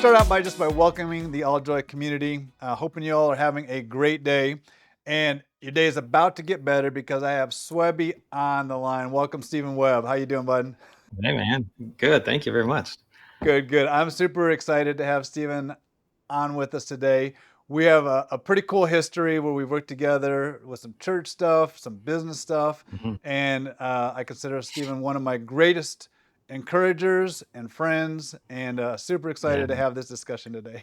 start out by welcoming the ALLJOY community. Hoping you all are having a great day, and your day is about to get better because I have Swebby on the line. Welcome, Stephen Webb. How you doing, bud? Hey man, good. Thank you very much. Good, good. I'm super excited to have Stephen on with us today. We have a pretty cool history where we've worked together with some church stuff, some business stuff, Mhm. and I consider Stephen one of my greatest encouragers and friends, and super Yeah. excited to have this discussion today.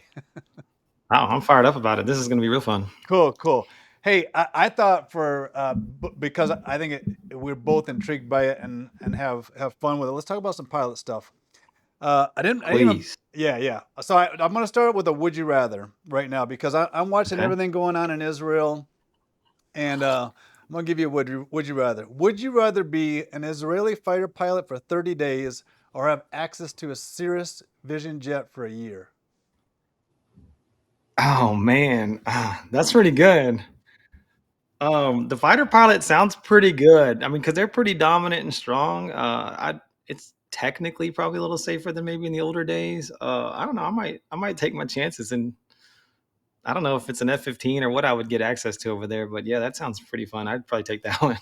Oh, I'm fired up about it. This is going to be real fun. Cool, cool. Hey, I thought because I think we're both intrigued by it and have fun with it. Let's talk about some pilot stuff. I didn't even, Please. yeah, yeah. So I'm going to start with a would you rather right now because I'm watching Okay. everything going on in Israel, and I'm going to give you a would you rather. Would you rather be an Israeli fighter pilot for 30 days or have access to a Cirrus Vision jet for a year? Oh man, that's pretty good. The fighter pilot sounds pretty good. I mean, because they're pretty dominant and strong. It's technically probably a little safer than maybe in the older days. I don't know. I might take my chances, and I don't know if it's an F-15 or what I would get access to over there. But yeah, that sounds pretty fun. I'd probably take that one.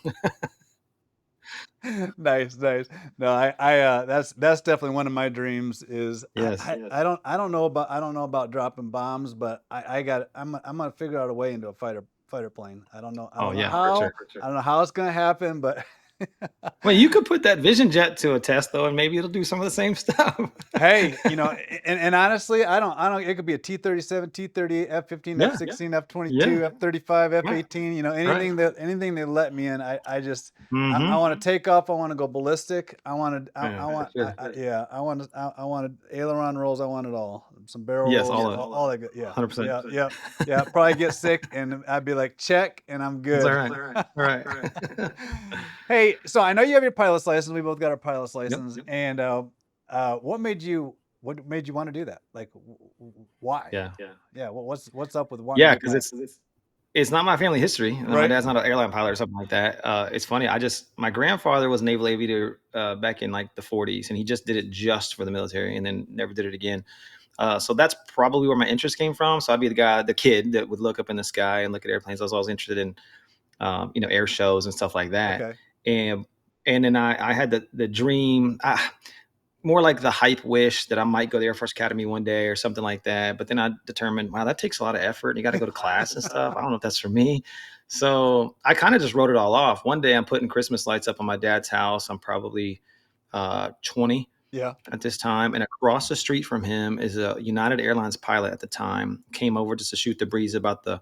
Nice, nice. No, that's definitely one of my dreams. Is Yes. I don't know about dropping bombs, but I'm gonna figure out a way into a fighter plane. I Oh don't know yeah, for how. sure. I don't know how it's gonna happen, but Well, you could put that Vision Jet to a test though, and maybe it'll do some of the same stuff. hey, and honestly, I don't. It could be a T-37, T-38, F-15, Yeah, F-16, yeah, F-22, F-35, right, F-18. right. Anything they let me in. I Mhm. want to take off. I want to go ballistic. Yeah, I for want sure. yeah. I wanted aileron rolls. I want it all. Some barrel Yes, rolls. all of it. All that good. Yeah, 100%. yeah, yeah, yeah. Probably get sick, and I'd be like, check, and I'm That's all good. right. All right. Hey, so I know you have your pilot's license. We both got our pilot's Yep. license, and what made you want to do that? Like, why? Yeah. Yeah, what's up with wanting to Yeah, be a because pilot? it's not my family history. My Right. dad's not an airline pilot or something like that. It's funny. My grandfather was a naval aviator back in like the 40s, and he just did it just for the military, and then never did it again. So that's probably where my interest came from. So I'd be the kid that would look up in the sky and look at airplanes. I was always interested in air shows and stuff like that. Okay. And and then I had the dream, more like the hype wish that I might go to the Air Force Academy one day or something like that. But then I determined, wow, that takes a lot of effort. You got to go to class and stuff. I don't know if that's for me. So I kind of just wrote it all off. One day I'm putting Christmas lights up on my dad's house. I'm probably 20 Yeah. at this time. And across the street from him is a United Airlines pilot at the time, came over just to shoot the breeze about the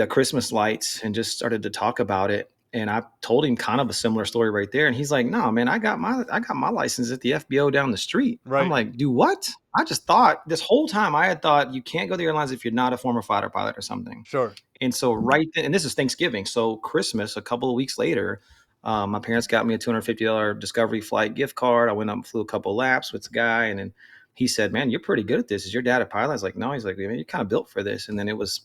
Christmas lights and just started to talk about it. And I told him kind of a similar story right there. And he's like, no, man, I got my license at the FBO down the street. I'm Right. like, do what? I just thought this whole time I had thought you can't go to the airlines if you're not a former fighter pilot or something. Sure. And so right then, and this is Thanksgiving. So Christmas, a couple of weeks later, my parents got me a $250 Discovery flight gift card. I went up and flew a couple laps with the guy. And then he said, man, you're pretty good at this. Is your dad a pilot? I was like, no. He's like, man, you're kind of built for this. And then it was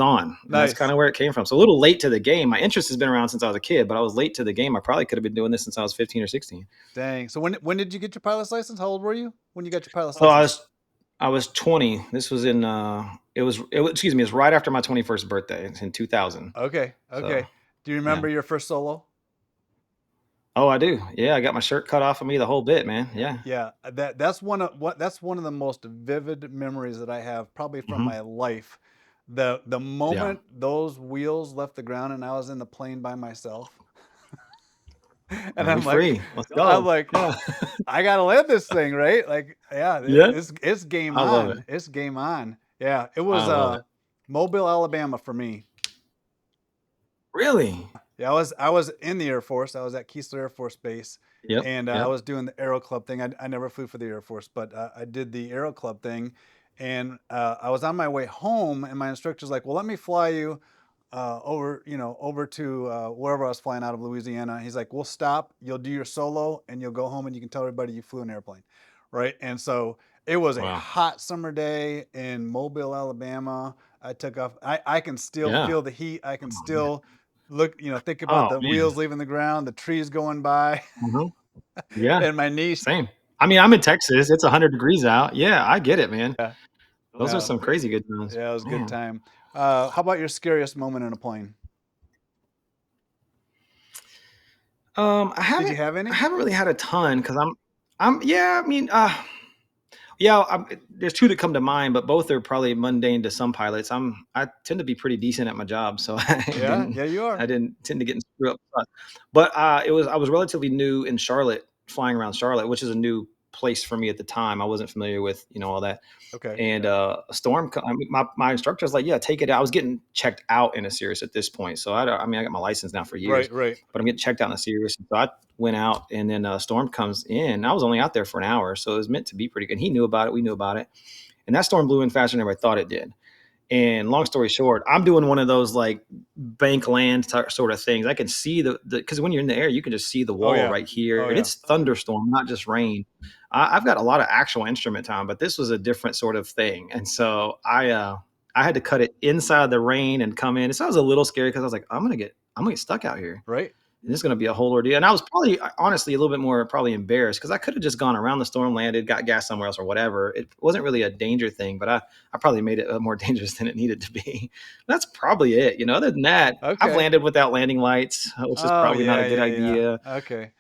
on, and that's kind Nice. of where it came from. So a little late to the game. My interest has been around since I was a kid, but I was late to the game. I probably could have been doing this since I was 15 or 16. Dang. So when did you get your pilot's license? How old were you when you got your pilot's So I license? was I was 20. This was in excuse me, it was right after my 21st birthday. It's in 2000. Okay. So, Okay. Do you yeah. remember your first solo? Oh, I do. Yeah, I got my shirt cut off of me the whole bit, man. Yeah. Yeah, that's one of the most vivid memories that I have probably from Mhm. my life. The Yeah. moment those wheels left the ground and I was in the plane by myself. And Now you're free. Let's I'm go. like, Yeah. I gotta land this thing, right? Like, yeah, Yeah. it's game I love it. on. It's game on. Yeah, it I was love it. Mobile, Alabama for me. Really? Yeah, I was in the Air Force. I was at Keesler Air Force Base, Yep. and I Yep. was doing the Aero Club thing. I never flew for the Air Force, but I did the Aero Club thing, and I was on my way home, and my instructor's like, "Well, let me fly you over to wherever I was flying out of Louisiana." He's like, "We'll stop. You'll do your solo, and you'll go home, and you can tell everybody you flew an airplane, right?" And so it was a Wow. hot summer day in Mobile, Alabama. I took off. I can still Yeah. feel the heat. I can Oh, man. still think about Oh, the man. wheels leaving the ground, the trees going by, Mhm. Yeah. and my niece Same. I mean, I'm in Texas. It's 100 degrees out. Yeah, I get it, man. Yeah. Those are No. some crazy good times. Yeah, it was a good Man. time. How about your scariest moment in a plane? I Did you haven't have I any? haven't really had a ton because yeah, I mean, yeah, there's 2 that come to mind, but both are probably mundane to some pilots. I tend to be pretty decent at my job, so Yeah, yeah, you I are. didn't tend to get in screw up spots. But, I was relatively new in Charlotte, flying around Charlotte, which is a new place for me at the time. I wasn't familiar with, all that. Okay. And a storm. I mean, my instructor was like, "Yeah, take it out." I was getting checked out in a Cirrus at this point, so I mean, I got my license now for years, Right, right. but I'm getting checked out in a Cirrus. So I went out, and then a storm comes in. I was only out there for an hour, so it was meant to be pretty good. He knew about it. We knew about it, and that storm blew in faster than I thought it did. And long story short, I'm doing one of those like bank land sort of things. I can see the because when you're in the air, you can just see the Oh wall yeah. right here, Oh and yeah. it's thunderstorm, not just rain. I've got a lot of actual instrument time, but this was a different sort of thing, and so I had to cut it inside the rain and come in. And so I was a little scary because I was like, I'm gonna get stuck out here. Right. This is going to be a whole ordeal. And I was probably, honestly, a little bit more probably embarrassed because I could have just gone around the storm, landed, got gas somewhere else or whatever. It wasn't really a danger thing, but I probably made it more dangerous than it needed to be. That's probably it. Other than that, I've Okay. landed without landing lights, which is Oh probably not a yeah, good yeah, yeah. idea. Okay.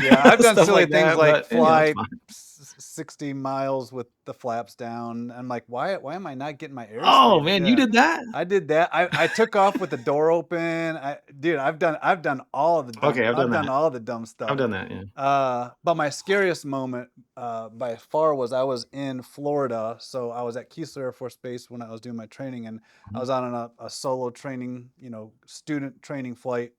Yeah, I've done Stuff silly like things that. like But, it's fly fine. 60 miles with the flaps down. I'm like, why am I not getting my Oh, airspeed? man, you Yeah. did that? I did that. I took off with the door open. Dude, I've done all of the dumb Okay, I've I've done done that. all the dumb I've stuff. done that. Yeah. But my scariest moment by far was I was in Florida. So I was at Keesler Air Force Base when I was doing my training, and I Mhm. was on a solo training, student training flight.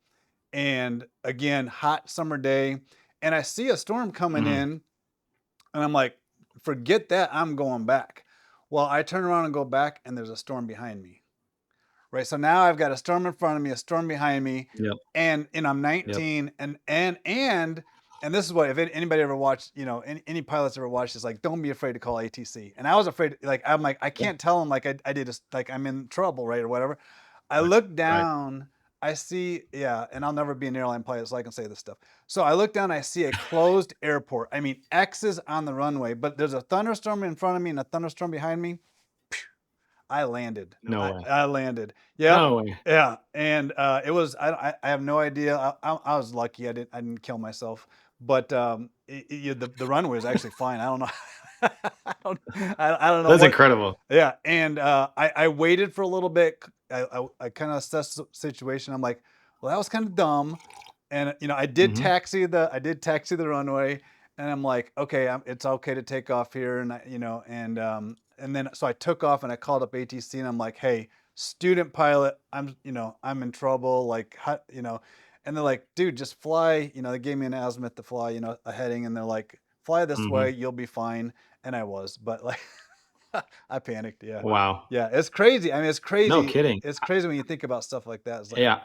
And again, hot summer day, and I see a storm coming Mhm. in, and I'm like, forget that, I'm going back. Well, I turn around and go back, and there's a storm behind me. Right. So now I've got a storm in front of me, a storm behind me, Yep. and I'm Yep. 19, and this is what, if anybody ever watched, any pilots ever watched this, like, don't be afraid to call ATC. And I was afraid, like, I'm like, I Yeah. can't tell them like I did, like I'm in trouble, right, or whatever. I Right. look Right. down, I see, yeah, and I'll never be an airline pilot, so I can say this stuff. So I look down, I see a closed airport. I mean, X's on the runway, but there's a thunderstorm in front of me and a thunderstorm behind me. I landed. No way. I landed. Yep. No way. Yeah. And it was. I have no idea. I was lucky. I didn't kill myself. But the runway was actually fine. I don't know. I don't know That's what. incredible. Yeah. And I waited for a little bit. I kind of assessed the situation. I'm like, well, that was kind of dumb. And Mhm. I did taxi the runway, and I'm like, okay, it's okay to take off here, and and then so I took off and I called up ATC, and I'm like, hey, student pilot, I'm in trouble, like, and they're like, dude, just fly. They gave me an azimuth to fly, a heading, and they're like, fly this way, Mhm. you'll be fine. And I was, but like, I panicked. Yeah, Wow. yeah, it's crazy. I mean, it's No crazy. kidding. It's crazy when you think about stuff like that. It's like, Yeah.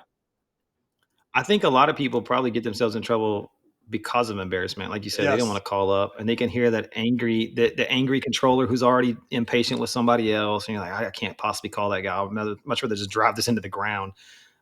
I think a lot of people probably get themselves in trouble because of embarrassment. Like you said, they don't yes, wanna call up, and they can hear that the angry controller who's already impatient with somebody else, and you're like, "I can't possibly call that guy. I'd much rather just drive this into the ground."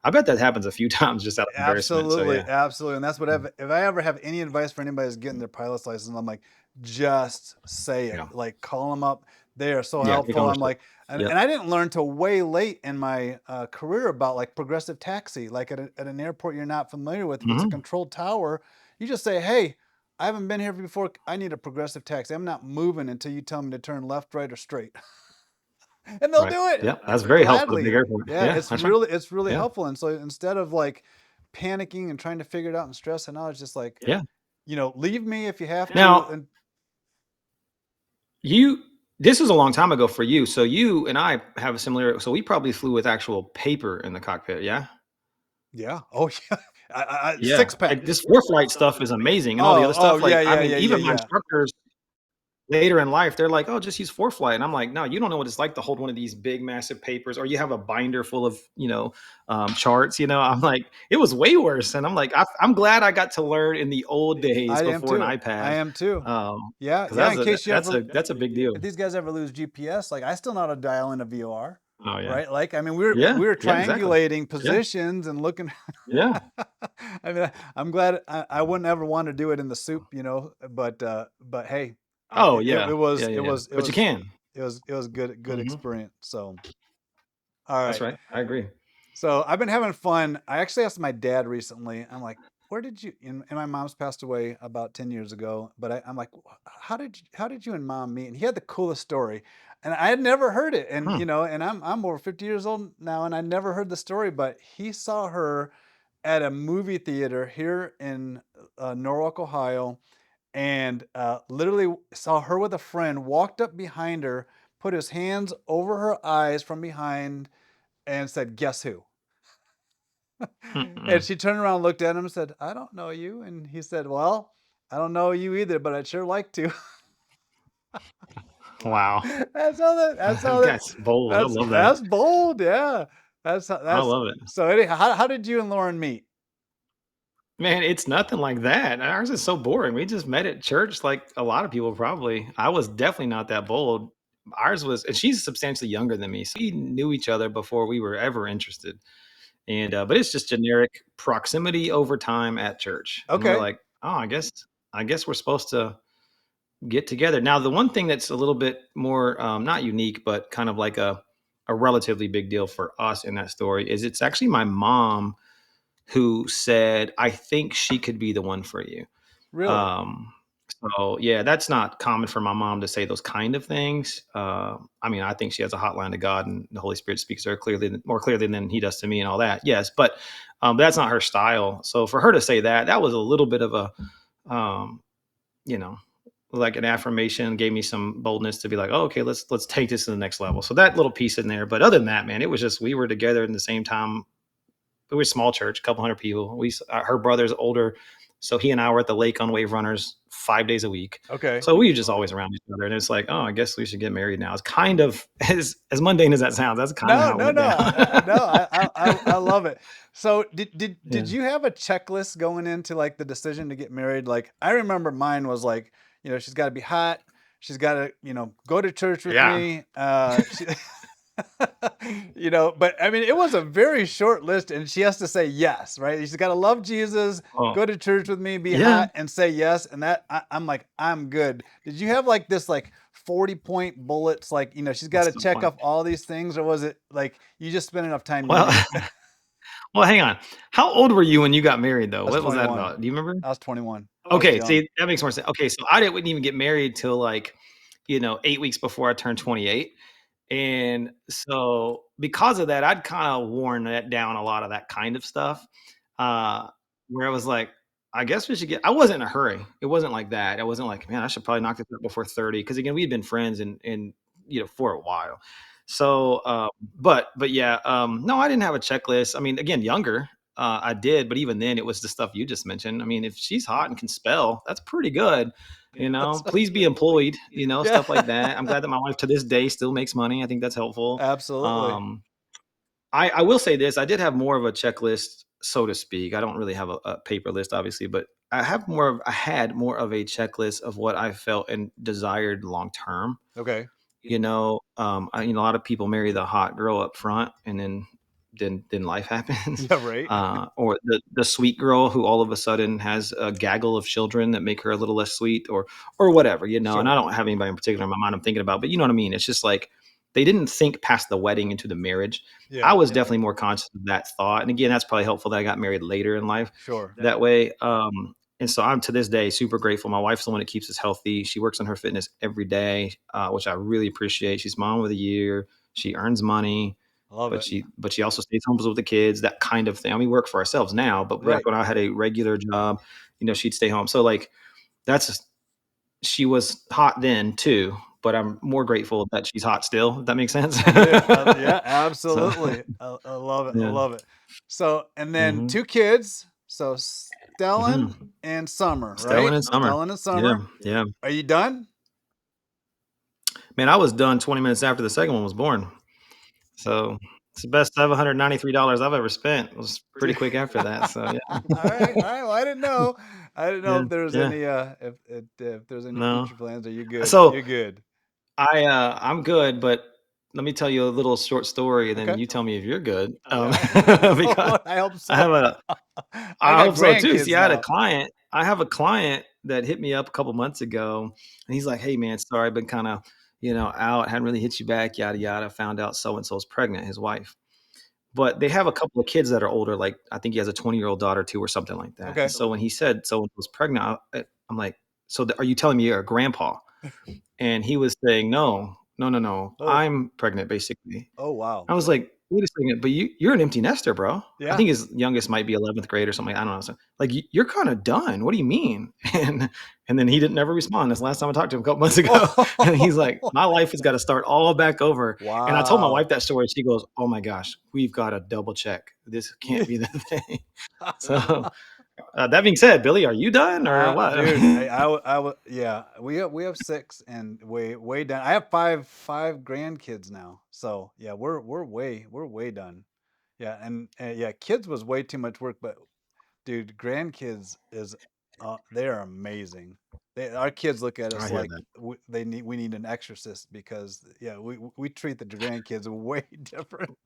I bet that happens a few times just out of embarrassment, so absolutely, yeah. absolutely. And that's what Mm. if I ever have any advice for anybody who's getting their pilot's license, I'm like, just say it. Yeah. Like, call them up. They are so Yeah, take helpful. I'm ownership. like, and, Yep. and I didn't learn till way late in my career about like progressive taxi. Like at an airport you're not familiar with, if it's a Mhm. controlled tower, you just say, hey, I haven't been here before. I need a progressive taxi. I'm not moving until you tell me to turn left, right, or straight. And they'll Right. do it Yep, that's very helpful at a big gladly. airport. Yeah, Yeah, it's that's right. really Yeah. helpful. And so instead of like panicking and trying to figure it out and stressing out, it's just like, Yeah. leave me if you have to. Now, And you this was a long time ago for you, so you and I have a similar so we probably flew with actual paper in the cockpit, yeah? yeah, oh yeah, Yeah, six pack. like, this ForeFlight stuff is amazing, and all the Oh, other oh stuff, yeah, like, I yeah, mean, yeah, yeah, even my yeah. instructors later in life, they're like, "Oh, just use ForeFlight," and I'm like, "No, you don't know what it's like to hold one of these big, massive papers, or you have a binder full of, charts," I'm like, "It was way worse," and I'm like, I'm glad I got to learn in the old days I am before an too. I iPad, am too. Yeah, because yeah. In case you ever, that's a big deal. if these guys ever lose GPS, like, I still know how to dial in a VOR, Oh, yeah. right? Like, I mean, we were Yeah, we were yeah, exactly. triangulating Yeah, positions and looking. yeah. I mean, I'm glad I wouldn't ever want to do it in the soup, but hey, Oh, it yeah. was Yeah, it yeah, yeah. was it But you was can. it was good Mhm. experience. So, all That's right. right. I agree. So I've been having fun. I actually asked my dad recently. I'm like, where did you? And my mom's passed away about 10 years ago. But I'm like, how did you and mom meet? And he had the coolest story, and I had never heard it. And Hmm. and I'm over 50 years old now, and I never heard the story. But he saw her at a movie theater here in Norwalk, Ohio, and literally saw her with a friend. Walked up behind her, put his hands over her eyes from behind, and said, "Guess who?" And Mm-mm. she turned around, looked at him, and said, "I don't know you." And he said, "Well, I don't know you either, but I'd sure like to." Wow. That's how that That's bold. I love that. that's bold. Yeah. I That's love it. so anyhow, how did you and Lauren meet? Man, it's nothing like that. Ours is so boring. We just met at church like a lot of people probably. I was definitely not that bold. Ours was, and she's substantially younger than me. So we knew each other before we were ever interested. And but it's just generic proximity over time at church. And we're Okay. like, oh, I guess we're supposed to get together. Now, the one thing that's a little bit more not unique, but kind of like a relatively big deal for us in that story is it's actually my mom who said, I think she could be the one for you. Really? Um, so yeah, that's not common for my mom to say those kind of things. I mean, I think she has a hotline to God, and the Holy Spirit speaks to her clearly, more clearly than He does to me, and all that. Yes, but that's not her style. So for her to say that, that was a little bit of a, um, you know, like an affirmation, gave me some boldness to be like, oh, okay, let's take this to the next level. So that little piece in there. But other than that, man, it was just we were together in the same time. We were a small church, a couple hundred people. Her brother's older, so he and I were at the lake on Wave Runners 5 days a week. Okay. So we were just always around each other, and it's like, oh, I guess we should get married now. It's kind of as mundane as that sounds. That's kind of No, how it no, went no, down. no. I love it. So did Yeah, you have a checklist going into like the decision to get married? Like I remember mine was like, she's got to be hot. She's got to, go to church with yeah. me. But I mean, it was a very short list, and she has to say yes, right? She's got to love Jesus, Oh, go to church with me, be yeah. hot, and say yes. And I'm like, I'm good. Did you have like this like 40-point bullets, like she's got That's to so check funny. off all these things, or was it like you just spent enough time, you Well, knew? well, hang on. How old were you when you got married, though? I was What was that 21. about? Do you remember? I was 21. I was Okay, young. see, that makes more sense. Okay, so wouldn't even get married till like, 8 weeks before I turned 28. And so because of that, I'd kind of worn that down a lot of that kind of stuff. Uh, where I was like, I guess we should I wasn't in a hurry. It wasn't like that. I wasn't like, man, I should probably knock this out before 30. Cause again, we had been friends and for a while. So, but yeah, no, I didn't have a checklist. I mean, again, younger, I did, but even then it was the stuff you just mentioned. I mean, if she's hot and can spell, that's pretty good. Please be employed, Yeah. stuff like that. I'm glad that my wife to this day still makes money. I think that's helpful. Absolutely. Um, I will say this: I did have more of a checklist, so to speak. I don't really have a paper list, obviously, but I had more of a checklist of what I felt and desired long term. Okay. A lot of people marry the hot girl up front, and then life happens. Yeah, right. Or the sweet girl who all of a sudden has a gaggle of children that make her a little less sweet, or whatever. And I Sure. don't have anybody in particular in my mind I'm thinking about, but you know what I mean. It's just like they didn't think past the wedding into the marriage. I Yeah. was definitely more conscious of that thought, and again, that's probably helpful that I got married later in life Sure. that way. And so I'm to this day super grateful. My wife's the one that keeps us healthy. She works on her fitness every day, which I really appreciate. She's mom of the year. She earns money, Love but it. she also stays home with the kids, that kind of thing. I mean, we work for ourselves now, but back Right. when I had a regular job, she'd stay home. So like that's she was hot then too, but I'm more grateful that she's hot still. If that makes sense. Yeah, yeah, So absolutely. I love it. I yeah. love it. So, and then Hmm. two kids. So Stellan Hmm. and Summer, Stellan right? in summer. Stellan and Yeah, Summer. yeah. Are you done? Man, I was done 20 minutes after the second one was born. So it's the best $793 I've ever spent. It was pretty quick after that. So yeah. All right, all right. Well, I didn't know. I didn't know Yeah. if there was Yeah. any if there's any No. future plans. Are you good? So You're good. I'm good, but let me tell you a little short story, and then Okay. you tell me if you're good. Yeah. Because I hope I so. have a I I got hope so too. See, grandkids I had a now. client. I have a client that hit me up a couple months ago, and he's like, "Hey, man, sorry, I've been kind of, out. Hadn't really hit you back. Yada yada. Found out so and so's pregnant, his wife. But they have a couple of kids that are older. Like I think he has a 20-year-old daughter too, or something like that. And Okay. so when he said so and so's pregnant, I'm like, so are you telling me you're a grandpa? And he was saying, no, no, no, no. Oh. I'm pregnant, basically. Oh wow. I was like, "Wait a second, but you're an empty nester, bro." I Yeah. think his youngest might be 11th grade or something. I don't know. So, like, you're kinda done. What do you mean? And then he didn't never respond. That's the last time I talked to him a couple months ago. And he's like, "My life has gotta start all back over." And I told my wife Wow. that story. She goes, "Oh my gosh, we've gotta double check. This can't be the thing." So, that being said, Billy, are you done or what? Dude, yeah. We have six and way done. I have five grandkids now, so yeah, we're way done. Yeah, and yeah, kids was way too much work, but dude, grandkids is they are amazing. Our kids look at I us hear like that. we need an exorcist because yeah, we treat the grandkids way different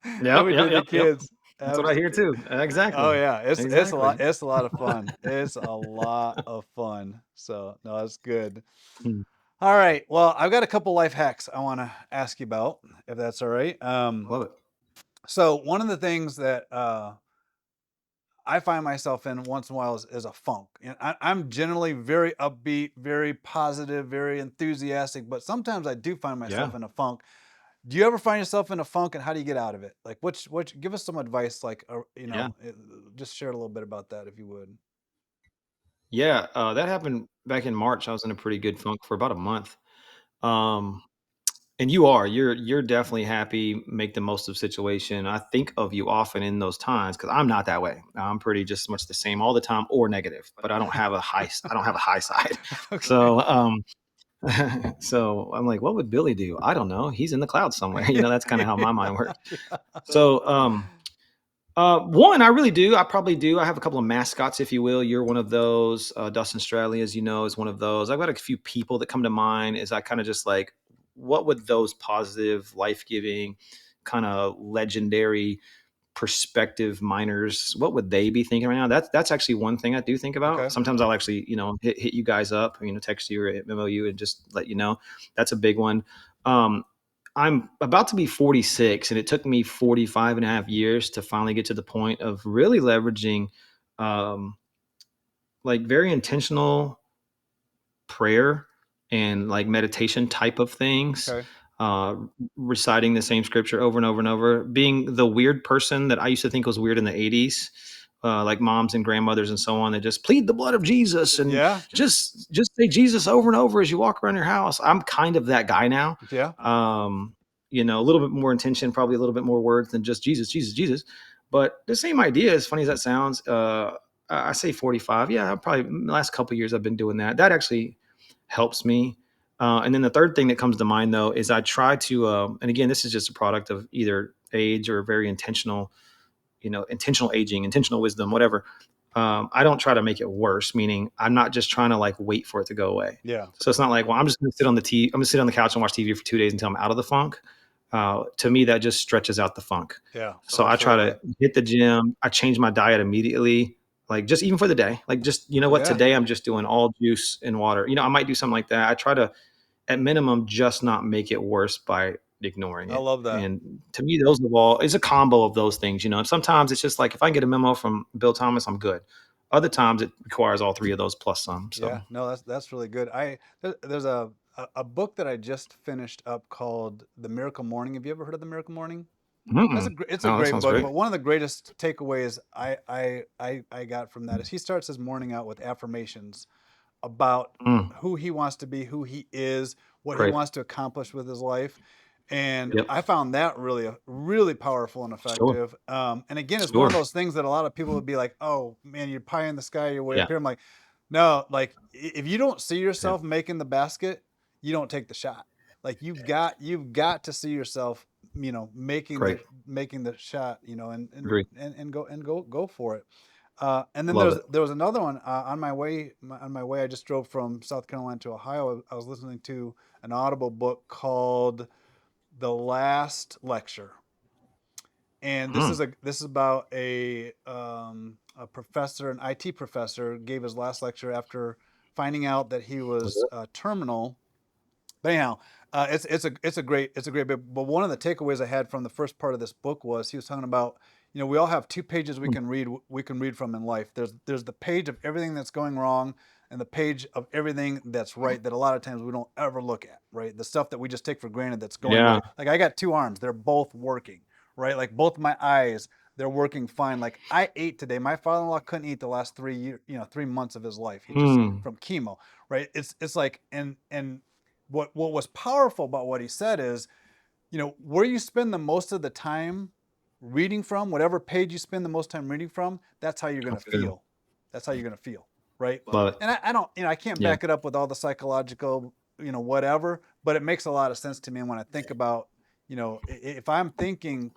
than Yep, we yep, treat the yep, yep. kids. That's what I hear too. Oh Exactly. yeah, Exactly. it's a lot of fun. It's a lot of fun. So no, that's good. Hmm. All right. Well, I've got a couple life hacks I want to ask you about, if that's all right. Love it. So one of the things that I find myself in once in a while is a funk. And I'm generally very upbeat, very positive, very enthusiastic, but sometimes I do find Yeah. myself in a funk. Do you ever find yourself in a funk, and how do you get out of it? Like, which give us some advice, like, Yeah. just share a little bit about that if you would. Yeah, that happened back in March. I was in a pretty good funk for about a month. Um, and you're definitely happy, make the most of situation. I think of you often in those times because I'm not that way. I'm pretty just much the same all the time or negative, but I don't have a high side. Okay. So so I'm like, what would Billy do? I don't know. He's in the clouds somewhere. That's kind of how my mind works. Yeah. So one, I really do. I probably do. I have a couple of mascots, if you will. You're one of those. Dustin Straley, as you know, is one of those. I've got a few people that come to mind as I kind of just like, what would those positive, life giving, kind of legendary perspective miners, what would they be thinking right now? That's actually one thing I do think about. Okay. Sometimes I'll actually, hit you guys up, text you or memo you and just let you know. That's a big one. Um, I'm about to be 46, and it took me 45 and a half years to finally get to the point of really leveraging um, like very intentional prayer and like meditation type of things, Okay. uh, reciting the same scripture over and over and over, being the weird person that I used to think was weird in the 80s. Like moms and grandmothers and so on, that just plead the blood of Jesus and Yeah. just say Jesus over and over as you walk around your house. I'm kind of that guy now. Yeah. Um, a little bit more intention, probably a little bit more words than just Jesus, Jesus, Jesus. But the same idea, as funny as that sounds, I say 45. Yeah, probably the last couple of years I've been doing that. That actually helps me. And then the third thing that comes to mind though is I try to, and again, this is just a product of either age or very intentional, intentional aging, intentional wisdom, whatever. I don't try to make it worse, meaning I'm not just trying to like wait for it to go away. Yeah. So it's not like, well, I'm just going to sit on the I'm going to sit on the couch and watch TV for 2 days until I'm out of the funk. To me, that just stretches out the funk. Yeah. So I try Absolutely. to hit the gym. I change my diet immediately, like just even for the day. Like just what, Yeah. today I'm just doing all juice and water. I might do something like that. I try to, at minimum, just not make it worse by ignoring I it. love that. And to me, those of all is a combo of those things. And sometimes it's just like if I get a memo from Bill Thomas, I'm good. Other times it requires all three of those plus some. So, Yeah. No, that's really good. There's a book that I just finished up called The Miracle Morning. Have you ever heard of The Miracle Morning? mm-mm. It's a Oh, that great sounds book, great. but one of the greatest takeaways I got from that is he starts his morning out with affirmations about Mm, who he wants to be, who he is, what he great. wants to accomplish with his life. And Yep. I found that really powerful and Sure. effective. And again, it's one of Sure. those things that a lot of people would be like, "Oh man, you're pie in the sky, you're way Yeah. up here." I'm like, no, like if you don't see Yeah. yourself making the basket, you don't take the shot. Like you've got to see yourself, making Great. the shot, Agree. and go for it. And then Love it. there was another one on my way. I just drove from South Carolina to Ohio. I was listening to an Audible book called the last lecture, and Hmm. this is about a professor, an IT professor, gave his last lecture after finding out that he was terminal. But anyhow, it's a great bit. But one of the takeaways I had from the first part of this book was he was talking about, we all have two pages we can read from in life. There's the page of everything that's going wrong and the page of everything that's right, that a lot of times we don't ever look at, right? The stuff that we just take for granted that's going Yeah. right. Like I got two arms, they're both working, right? Like both my eyes, they're working fine. Like I ate today. My father-in-law couldn't eat the last 3 years, 3 months of his life. He just Hmm. from chemo, right? It's like, and what was powerful about what he said is, where you spend the most of the time reading from, whatever page you spend the most time reading from, that's how you're going to That's good. feel. That's how you're going to feel, right? Love it. And I don't, I can't Yeah. back it up with all the psychological, whatever, but it makes a lot of sense to me. And when I think about, if I'm thinking,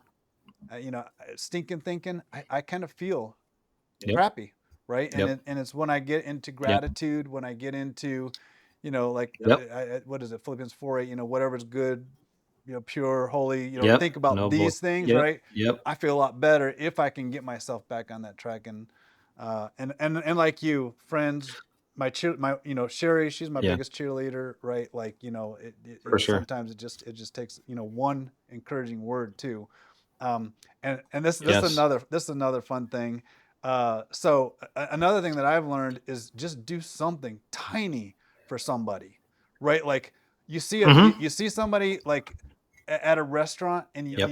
stinking thinking, I kind of feel Yep. crappy, right? And Yep. it's when I get into Yep. gratitude, when I get into, like Yep. what is it, Philippians 4:8, whatever's good, pure, holy, Yep. think about Noble. these things, Yep. right? Yep. I feel a lot better if I can get myself back on that track. And and like you, friends, my Sherry, she's my Yeah. biggest cheerleader, right? Like, For sure. sometimes it just takes, one encouraging word too. And Yes. this is another fun thing. So another thing that I've learned is just do something tiny for somebody, right? Like Mm-hmm. you see somebody like at a restaurant, and Yep.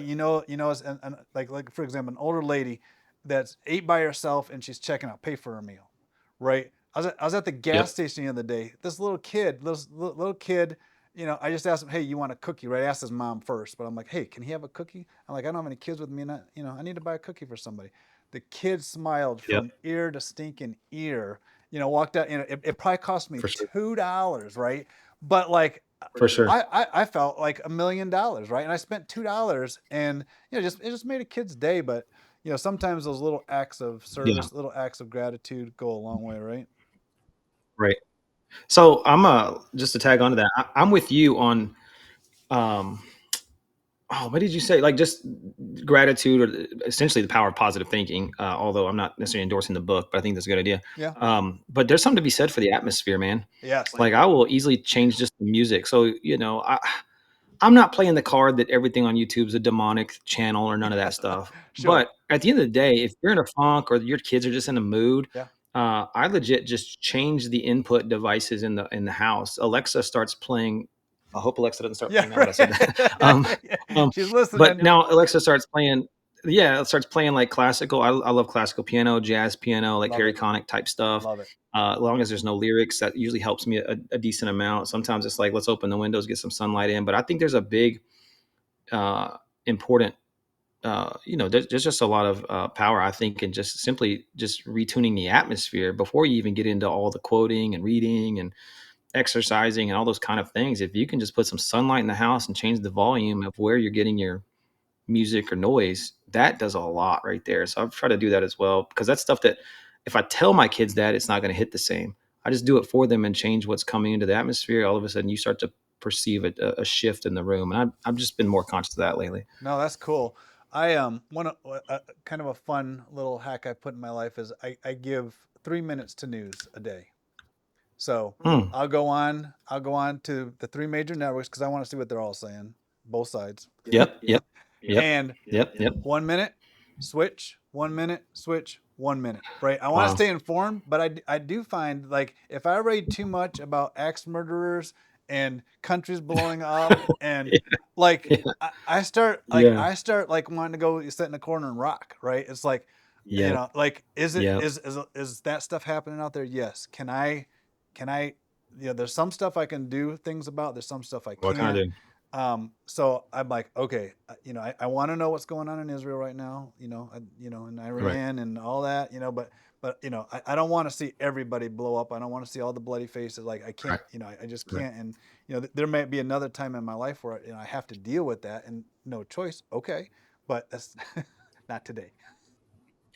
like for example, an older lady that's ate by herself and she's checking out, pay for her meal, right? I was at the gas Yep. station the other day. This little kid, I just asked him, "Hey, you want a cookie?" Right? I asked his mom first, but I'm like, "Hey, can he have a cookie?" I'm like, "I don't have any kids with me, and I need to buy a cookie for somebody." The kid smiled Yep. from ear to stinking ear. Walked out. It probably cost me For sure. $2, right? But like, For sure. I felt like $1 million, right? And I spent $2, and it just made a kid's day. But sometimes those little acts of Yeah. service, little acts of gratitude go a long way, right? Right. So I'm just to tag on to that. I'm with you on um oh, what did you say? Like just gratitude, or essentially the power of positive thinking. Although I'm not necessarily endorsing the book, but I think that's a good idea. Yeah. But there's something to be said for the atmosphere, man. Yes. Like I will easily change just the music. So I'm not playing the card that everything on YouTube's a demonic channel or none of that stuff. Sure. But at the end of the day, if you're in a funk or your kids are just in a mood, Yeah. I legit just change the input devices in the house. Alexa starts playing. I hope Alexa doesn't start Yeah. playing now that I said that. Right. She's But listening. now Alexa starts playing. Yeah, it starts playing like classical. I love classical piano, jazz piano, like Love Harry it. Connick type stuff. Love it. As long as there's no lyrics, that usually helps me a decent amount. Sometimes it's like, let's open the windows, get some sunlight in. But I think there's a big, important, there's just a lot of power, I think, in just simply just retuning the atmosphere before you even get into all the quoting and reading and exercising and all those kind of things. If you can just put some sunlight in the house and change the volume of where you're getting your music or noise, that does a lot right there. So I've tried to do that as well, because that's stuff that if I tell my kids that, it's not going to hit the same. I just do it for them and change what's coming into the atmosphere. All of a sudden, you start to perceive a shift in the room, and I've just been more conscious of that lately. No, that's cool. I one kind of a fun little hack I put in my life is I give 3 minutes to news a day. So Hmm. I'll go on to the three major networks because I want to see what they're all saying, both sides. Yep. Yep. Yep. And Yep. Yep. 1 minute, switch, 1 minute, switch, 1 minute, right? I want to Wow. stay informed, but I do find like if I read too much about axe murderers and countries blowing up and like Yeah. Yeah. I start like wanting to go sit in a corner and rock, right? It's like, Yep. like Yep. is that stuff happening out there? Yes. Can I there's some stuff I can do things about, there's some stuff I What can I can't. do? So I'm like, okay, I want to know what's going on in Israel right now, in Right. Iran and all that, but I don't want to see everybody blow up. I don't want to see all the bloody faces. Like I can't, Right. I just Right. can't. And there may be another time in my life where I have to deal with that, and no choice. Okay, but that's not today.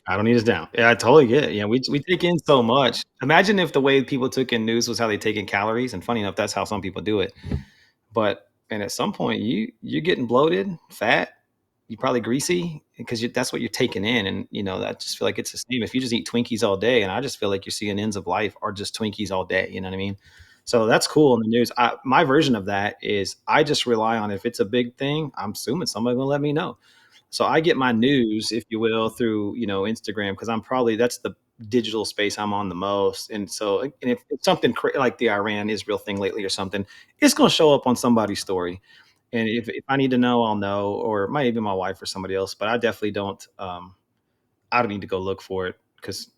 I don't need us down. Yeah, I totally get it. Yeah, we take in so much. Imagine if the way people took in news was how they take in calories. And funny enough, that's how some people do it. But and at some point you're getting bloated, fat, you probably greasy because that's what you're taking in. And I just feel like it's the same if you just eat Twinkies all day. And I just feel like you're seeing ends of life are just Twinkies all day. You know what I mean? So that's cool in the news. My version of that is I just rely on if it's a big thing, I'm assuming somebody will let me know. So I get my news, if you will, through Instagram, because that's the digital space I'm on the most. And so, and if it's something like the Iran Israel thing lately or something, it's going to show up on somebody's story. And if I need to know, I'll know, or it might even my wife or somebody else. But I definitely don't. I don't need to go look for it because,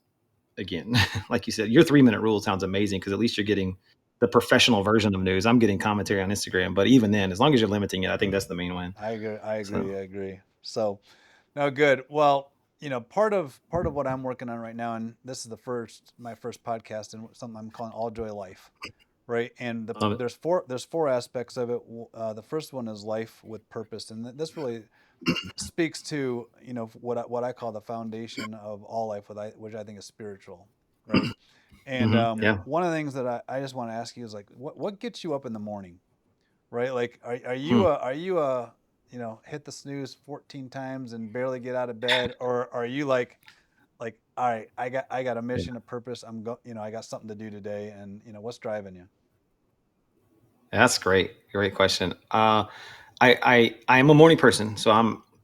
again, like you said, your 3-minute rule sounds amazing because at least you're getting the professional version of news. I'm getting commentary on Instagram, but even then, as long as you're limiting it, I think that's the main one. I agree. I So, agree. I agree. So, no, good. Well, part of what I'm working on right now, and this is my first podcast, and something I'm calling ALLJOY Life, right? And love it. there's four aspects of it. The first one is life with purpose, and this really speaks to what I call the foundation of all life, which I think is spiritual, right? And Yeah. one of the things that I just want to ask you is like, what gets you up in the morning, right? Like, Hmm. are you a hit the snooze 14 times and barely get out of bed, or are you like, all right, I got a Yeah. mission, a purpose. I got something to do today, and what's driving you? That's great. Great question. I am a morning person, so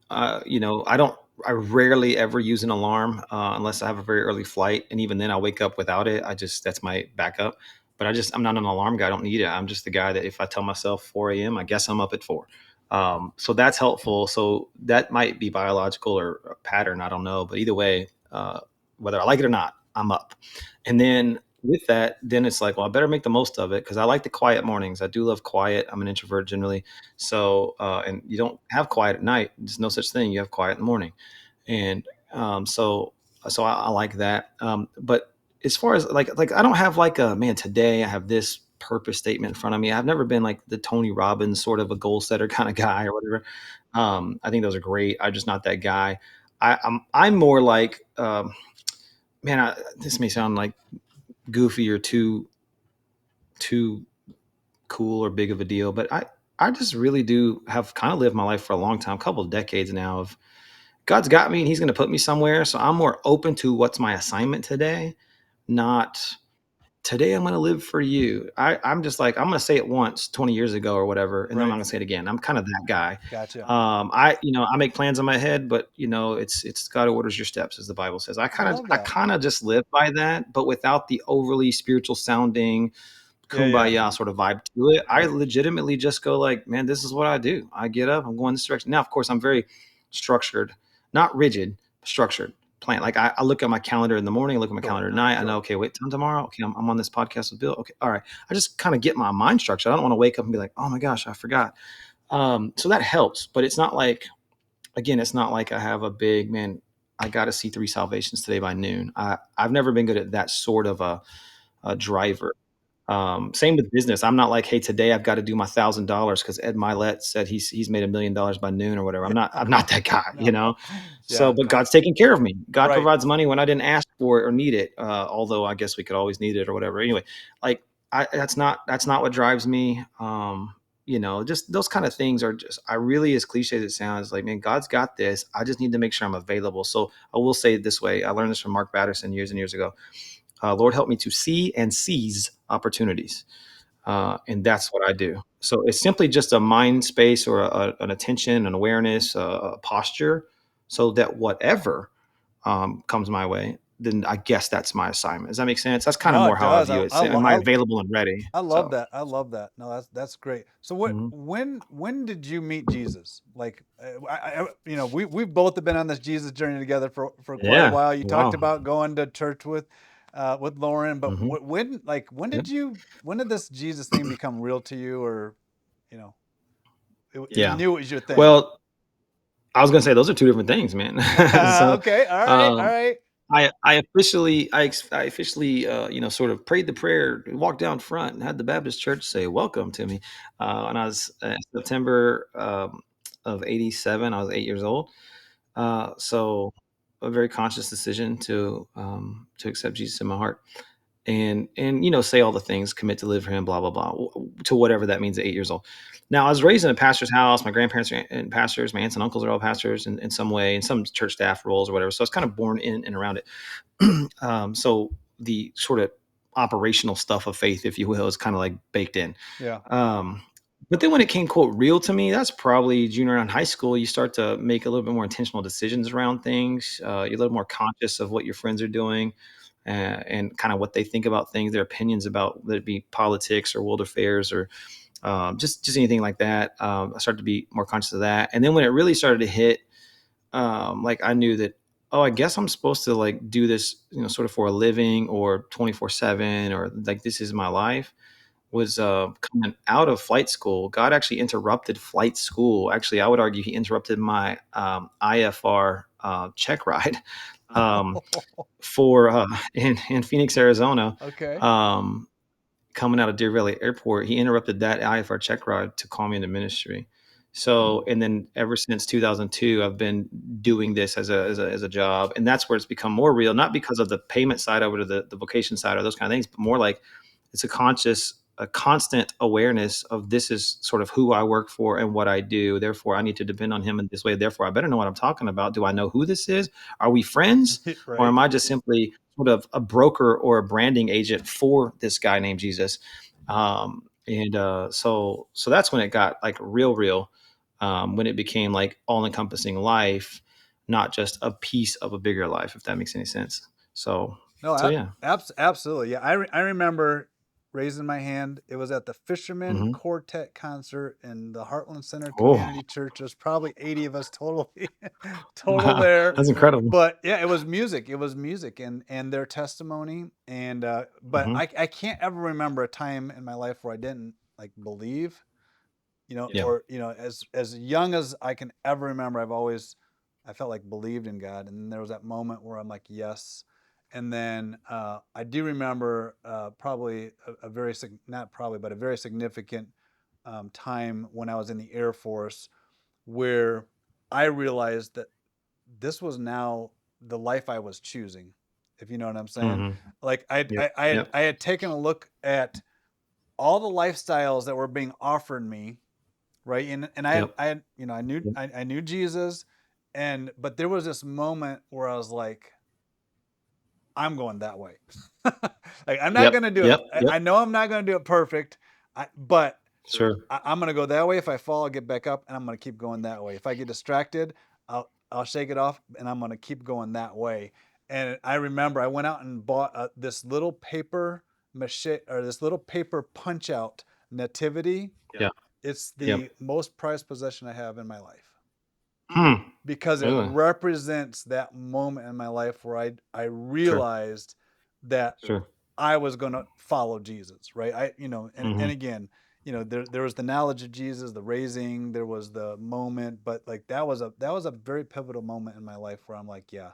I rarely ever use an alarm unless I have a very early flight, and even then I wake up without it. That's my backup. But I'm not an alarm guy. I don't need it. I'm just the guy that if I tell myself 4 a.m., I guess I'm up at 4. So that's helpful. So that might be biological or a pattern. I don't know. But either way, whether I like it or not, I'm up. And then with that, then it's like, well, I better make the most of it because I like the quiet mornings. I do love quiet. I'm an introvert generally. So, and you don't have quiet at night. There's no such thing. You have quiet in the morning. And so I like that. But as far as like I don't have like a man today. I have this purpose statement in front of me. I've never been like the Tony Robbins sort of a goal setter kind of guy or whatever. I think those are great. I'm just not that guy. I'm more like man. This may sound like goofy or too cool or big of a deal, but I just really do have kind of lived my life for a long time, a couple of decades now of God's got me and he's going to put me somewhere. So I'm more open to what's my assignment today, not today I'm going to live for you. I'm just like, I'm going to say it once 20 years ago or whatever, and then I'm not Right. going to say it again. I'm kind of that guy. Gotcha. I make plans in my head, but it's God who orders your steps, as the Bible says. I love I that. kind of just live by that, but without the overly spiritual sounding Yeah. Yeah. kumbaya sort of vibe to it. I Right. legitimately just go like, man, this is what I do. I get up, I'm going this direction. Now, of course, I'm very structured, not rigid, structured. Plan. Like I look at my calendar in the morning, I look at my Sure. calendar at night. I know, Sure. okay, wait, time tomorrow. Okay, I'm on this podcast with Bill. Okay, all right. I just kind of get my mind structured. I don't want to wake up and be like, oh my gosh, I forgot. So that helps, but it's not like, again, it's not like I have a big man. I got to see 3 salvations today by noon. I've never been good at that sort of a driver. Same with business. I'm not like, hey, today I've got to do my $1,000 because Ed Milet said he's made $1 million by noon or whatever. I'm not that guy, No. So, Yeah. but God's taking care of me. God Right. provides money when I didn't ask for it or need it. Although I guess we could always need it or whatever. Anyway, like that's not what drives me. Just those kind of things are just. I really, as cliche as it sounds, like man, God's got this. I just need to make sure I'm available. So I will say it this way. I learned this from Mark Batterson years and years ago. Lord, help me to see and seize opportunities. And that's what I do. So it's simply just a mind space or an attention, an awareness, a posture, so that whatever comes my way, then I guess that's my assignment. Does that make sense? That's kind of No, more it how I does. view it. So, am I available and ready? I love So, that. I love that. No, that's great. So what mhm. when did you meet Jesus? Like we've both been on this Jesus journey together for quite a Yeah. while. You talked Wow. about going to church with Lauren, but Hmm. when did this Jesus thing become real to you, or you know you Yeah. knew it was your thing? Well, I was gonna say those are two different things, man. So, Okay, all right, all um, right. I officially sort of prayed the prayer, walked down front, and had the Baptist church say welcome to me when I was September of '87. I was 8 years old. So a very conscious decision to accept Jesus in my heart. and say all the things, commit to live for him, blah blah blah, to whatever that means at 8 years old. Now I was raised in a pastor's house. My grandparents are and pastors, my aunts and uncles are all pastors in some way, in some church staff roles or whatever. So I was kind of born in and around it. So the sort of operational stuff of faith, if you will, is kind of like baked in. Yeah. Um, but then when it came quote real to me, that's probably junior around high school. You start to make a little bit more intentional decisions around things. You're a little more conscious of what your friends are doing, and kind of what they think about things, their opinions about, whether it be politics or world affairs or just anything like that. I started to be more conscious of that. And then when it really started to hit, like I knew that, oh, I guess I'm supposed to like do this, sort of for a living or 24/7, or like this is my life. Was coming out of flight school. God actually interrupted flight school. Actually, I would argue he interrupted my IFR check ride. Um, for in Phoenix, Arizona, Okay. um, coming out of Deer Valley Airport. He interrupted that IFR check ride to call me into ministry. So, and then ever since 2002, I've been doing this as a job, and that's where it's become more real. Not because of the payment side over to the vocation side or those kind of things, but more like it's a constant awareness of, this is sort of who I work for and what I do. Therefore, I need to depend on him in this way. Therefore, I better know what I'm talking about. Do I know who this is? Are we friends? Or Right. am I just simply sort of a broker or a branding agent for this guy named Jesus? And so that's when it got like real, when it became like all encompassing life, not just a piece of a bigger life, if that makes any sense. So, No, so yeah. absolutely. Yeah, I remember raising my hand. It was at the Fisherman Hmm. Quartet concert in the Heartland Center Oh, Community Church. There's probably 80 of us total, total wow. there. That's incredible. But yeah, it was music. It was music and their testimony. And but Hmm. I can't ever remember a time in my life where I didn't like believe. Yeah. Or as young as I can ever remember, I felt like believed in God, and then there was that moment where I'm like, yes. And then I do remember probably a very not probably, but a very significant time when I was in the Air Force, where I realized that this was now the life I was choosing, if you know what I'm saying. Hmm. Like Yep. Yep. I had taken a look at all the lifestyles that were being offered me, right? And Yep. Yep. I knew Jesus, and but there was this moment where I was like, I'm going that way. Like I'm not Yep. gonna do it. Yep. Yep. I know I'm not gonna do it perfect, but Sure. I'm gonna go that way. If I fall, I'll get back up, and I'm gonna keep going that way. If I get distracted, I'll shake it off, and I'm gonna keep going that way. And I remember I went out and bought this little paper mache or this little paper punch out nativity. Yeah. It's Yep. the most prized possession I have in my life Hmm. because it Really? represents that moment in my life where I Sure. realized that Sure. I was going to follow Jesus, right? And Hmm. again, there was the knowledge of Jesus, the raising, there was the moment, but like that was a very pivotal moment in my life where I'm like, yeah,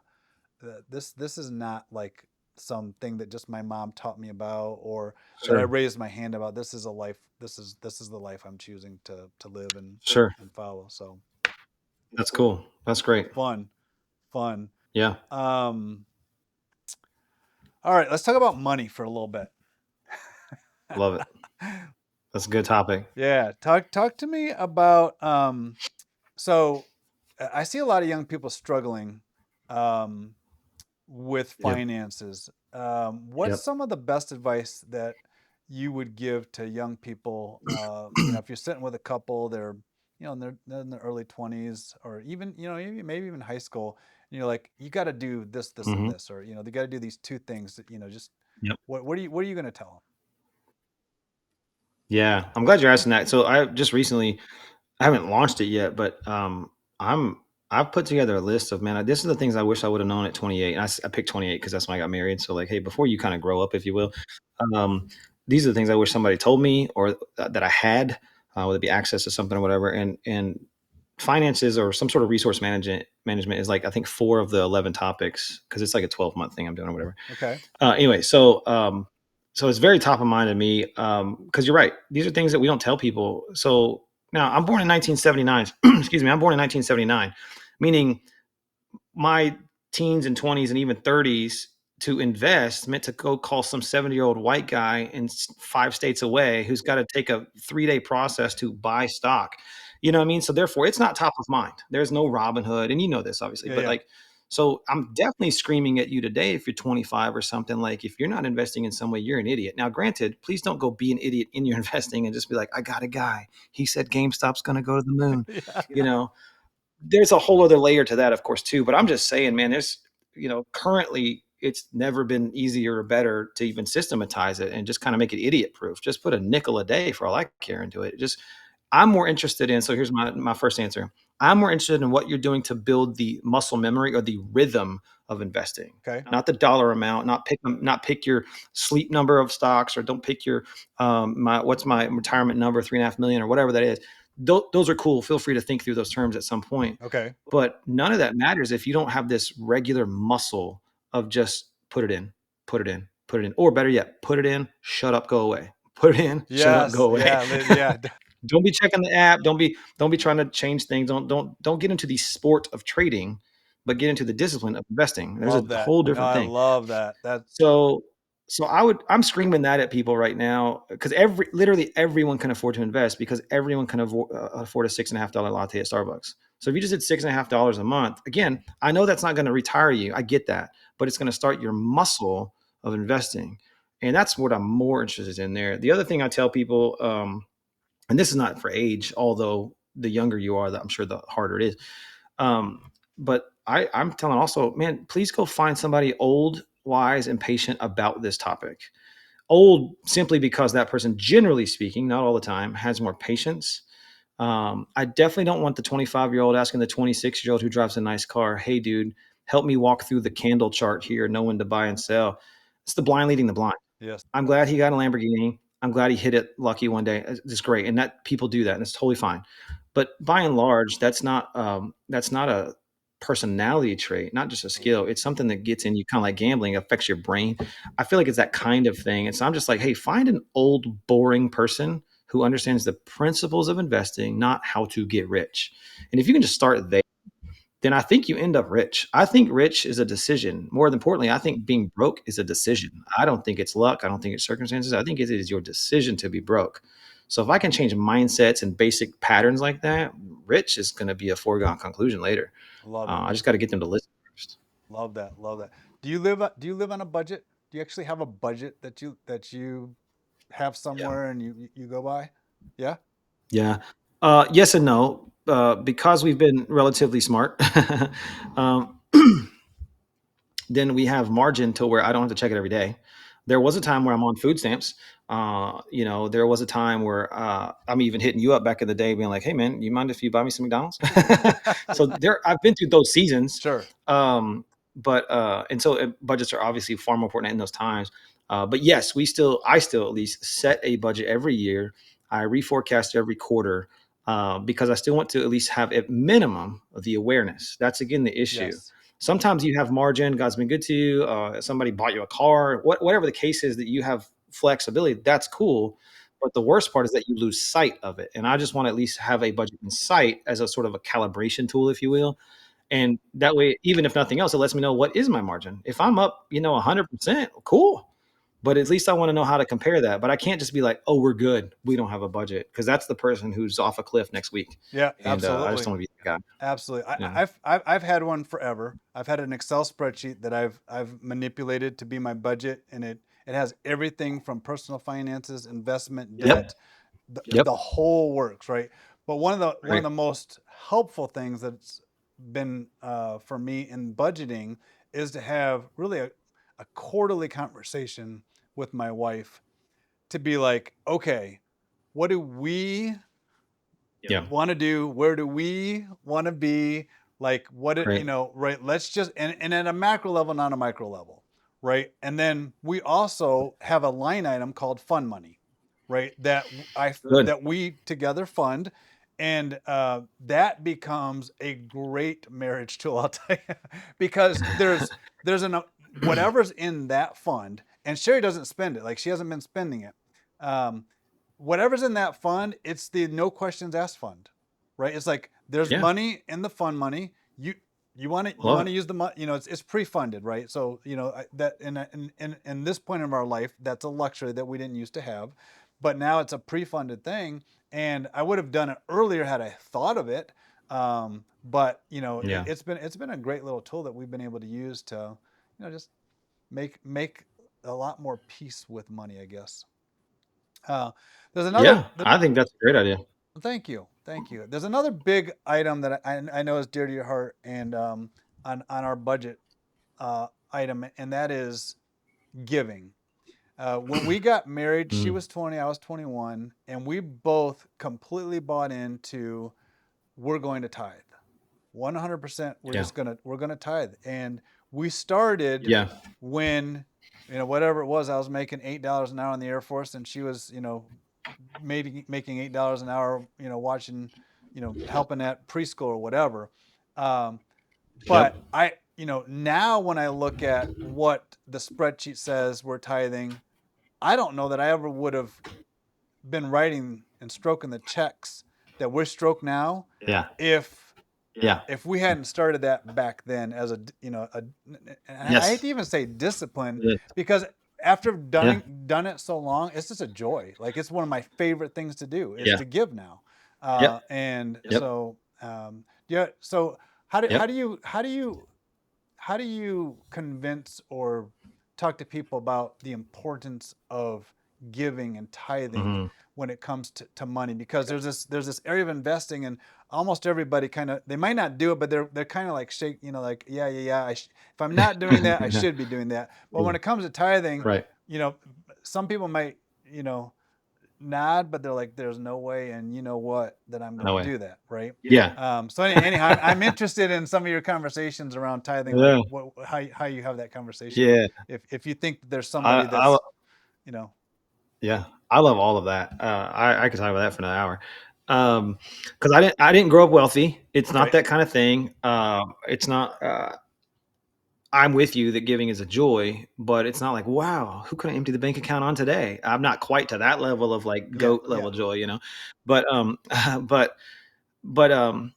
this is not like something that just my mom taught me about or that I Sure. raised my hand about. This is a life. This is the life I'm choosing to live Sure. and follow. So That's cool. That's great. fun, fun. Yeah. Um, all right, let's talk about money for a little bit. Love it. That's a good topic. Yeah, talk to me about so I see a lot of young people struggling um with Yep. finances. What's Yep. some of the best advice that you would give to young people? If you're sitting with a couple, they're in their early 20s, or even maybe even high school, and you're like, you got to do this, this, and Hmm. this, or they got to do these two things. That, just Yep. what are you going to tell Yeah. I'm glad you're asking that. So I just recently, I haven't launched it yet, but I'm I've put together a list of, man. This is the things I wish I would have known at 28. And I picked 28 because that's when I got married. So like, hey, before you kind of grow up, if you will, um, these are the things I wish somebody told me, or that I had, whether it be access to something or whatever. And finances or some sort of resource management is like, I think, 4 of the 11 topics, because it's like a 12-month thing I'm doing or whatever. them? Okay. Anyway, so it's very top of mind to me, because you're right. These are things that we don't tell people. So now I'm born in 1979. Excuse me, I'm born in 1979, meaning my teens and 20s and even 30s to invest meant to go call some 70-year-old white guy in 5 states away who's got to take a 3-day process to buy stock. You know what I mean? So therefore, it's not top of mind. There's no Robin Hood, and you know this obviously, Yeah, but yeah. like, so I'm definitely screaming at you today if you're 25 or something. Like, if you're not investing in some way, you're an idiot. Now, granted, please don't go be an idiot in your investing and just be like, I got a guy. He said GameStop's going to go to the moon. Yeah. You know, there's a whole other layer to that, of course, too. But I'm just saying, man, there's, currently it's never been easier or better to even systematize it and just kind of make it idiot proof. Just put a nickel a day for all I care into it. Just, I'm more interested in, so here's my first answer. I'm more interested in what you're doing to build the muscle memory or the rhythm of investing, Okay. not the dollar amount, not pick your sleep number of stocks, or don't pick your what's my retirement number, 3.5 million or whatever that is. Those are cool. Feel free to think through those terms at some point. Okay. But none of that matters if you don't have this regular muscle of just put it in, put it in, put it in, or better yet, put it in, shut up, go away. Put it in, shut up, Yes. go away. Yeah. Yeah. Don't be checking the app. Don't be trying to change things. Don't get into the sport of trading, but get into the discipline of investing. There's a Love that. whole No, different I thing. love that. So I'm screaming that at people right now, because literally everyone can afford to invest, because everyone can afford a $6.50 latte at Starbucks. So if you just did $6.50 a month, again, I know that's not going to retire you. I get that, but it's going to start your muscle of investing. And that's what I'm more interested in there. The other thing I tell people, and this is not for age, although the younger you are, I'm sure the harder it is. But I'm telling also, man, please go find somebody old, wise, and patient about this topic. Old simply because that person, generally speaking, not all the time, has more patience. I definitely don't want the 25-year-old asking the 26-year-old who drives a nice car, hey, dude, help me walk through the candle chart here, know when to buy and sell. It's the blind leading the blind. Yes. I'm glad he got a Lamborghini. I'm glad he hit it lucky one day. It's great, and that people do that, and it's totally fine. But by and large, that's not a personality trait, not just a skill. It's something that gets in you, kind of like gambling, affects your brain. I feel like it's that kind of thing. And so I'm just like, hey, find an old, boring person who understands the principles of investing, not how to get rich. And if you can just start there, then I think you end up rich. I think rich is a decision. More importantly, I think being broke is a decision. I don't think it's luck. I don't think it's circumstances. I think it is your decision to be broke. So if I can change mindsets and basic patterns like that, rich is going to be a foregone conclusion later. Love it. I just got to get them to listen first. Love that. Love that. Do you live on a budget? Do you actually have a budget that you have Yeah. somewhere and you go by? Yeah. Yeah. Yes and no. Because we've been relatively smart, um, then we have margin to where I don't have to check it every day. There was a time where I'm on food stamps. There was a time where I'm even hitting you up back in the day, being like, "Hey, man, you mind if you buy me some McDonald's?" So I've been through those seasons. Sure. And so budgets are obviously far more important in those times. But yes, I still at least set a budget every year. I reforecast every quarter, because I still want to at least have at minimum the awareness. That's again the issue. Yes. Sometimes you have margin. God's been good to you. Somebody bought you a car. Whatever the case is, that you have flexibility. That's cool. But the worst part is that you lose sight of it. And I just want to at least have a budget in sight as a sort of a calibration tool, if you will. And that way, even if nothing else, it lets me know what is my margin. If I'm up, 100%, cool. But at least I want to know how to compare that. But I can't just be like, oh, we're good. We don't have a budget, because that's the person who's off a cliff next week. Yeah, And I just absolutely. don't want to be that guy. Absolutely. Yeah. I've had one forever. I've had an Excel spreadsheet that I've manipulated to be my budget, and it has everything from personal finances, investment, Yep. debt, Yep. the whole works, right? But one of Right. the most helpful things that's been for me in budgeting is to have really a quarterly conversation with my wife to be like, okay, what do we Yeah. want to do? Where do we want to be? Like what it, Right. right? Let's just and at a macro level, not a micro level, right? And then we also have a line item called fund money, right? Good. That we together fund, and that becomes a great marriage tool. I'll tell you, because there's an whatever's in that fund, and Sherry doesn't spend it. Like she hasn't been spending it. Um, Whatever's in that fund, it's the no questions asked fund, right? It's like there's Yeah. money in the fund money. you Love want it. to use the money. It's pre-funded, right? So that in this point of our life, that's a luxury that we didn't used to have, but now it's a pre-funded thing, and I would have done it earlier had I thought of it. But Yeah. it's been a great little tool that we've been able to use to just make a lot more peace with money, I guess. Uh, there's another. Yeah. I think that's a great idea. Thank you, thank you. There's another big item that I know is dear to your heart, and on our budget item, and that is giving. When we got married, she Mm, was 20, I was 21, and we both completely bought into we're going to tithe. 100%. yeah. We're gonna tithe, and we started Yeah. when whatever it was. I was making $8 an hour in the Air Force, and she was making $8 an hour, watching, helping at preschool or whatever. Um, Yep. but now when I look at what the spreadsheet says we're tithing, I don't know that I ever would have been writing and stroking the checks that we're stroke now Yeah. if Yeah. we hadn't started that back then as and I hate Yes. to even say discipline, It is. because after Yeah. done it so long, it's just a joy. Like, it's one of my favorite things to do is Yeah. to give now. Yep. And Yep. so, yeah. So Yep. how do you convince or talk to people about the importance of giving and tithing Hmm. when it comes to money? Because there's this area of investing, and almost everybody kind of, they might not do it, but they're kind of like shake, like, yeah, if I'm not doing that, I Yeah. should be doing that. But Yeah. when it comes to tithing, Right. you know some people might nod, but they're like, there's no way, and you know what, that I'm going No to way. do that, right? Yeah. So anyhow, I'm interested in some of your conversations around tithing, like Yeah. how you have that conversation. Yeah. If you think that there's I, somebody I, that's, you know, yeah. I love all of that. I could talk about that for an hour. Cause I didn't grow up wealthy. It's not okay, that kind of thing. It's not, I'm with you that giving is a joy, but it's not like, wow, who can I empty the bank account on today? I'm not quite to that level of like yeah, goat yeah, level joy, but, but, but,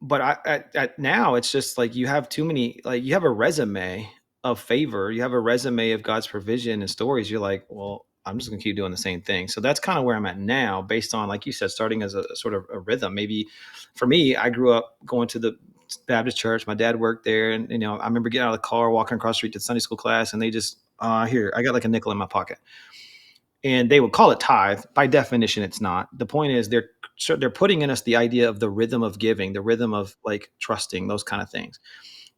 but now it's just like you have too many, like you have a resume of favor, you have a resume of God's provision and stories. You're like, well, I'm just gonna keep doing the same thing. So that's kind of where I'm at now, based on, like you said, starting as a sort of a rhythm. Maybe for me, I grew up going to the Baptist church. My dad worked there, and I remember getting out of the car, walking across the street to Sunday school class, and they just, here, I got like a nickel in my pocket, and they would call it tithe. By definition, it's not. The point is they're putting in us the idea of the rhythm of giving, the rhythm of like trusting, those kind of things.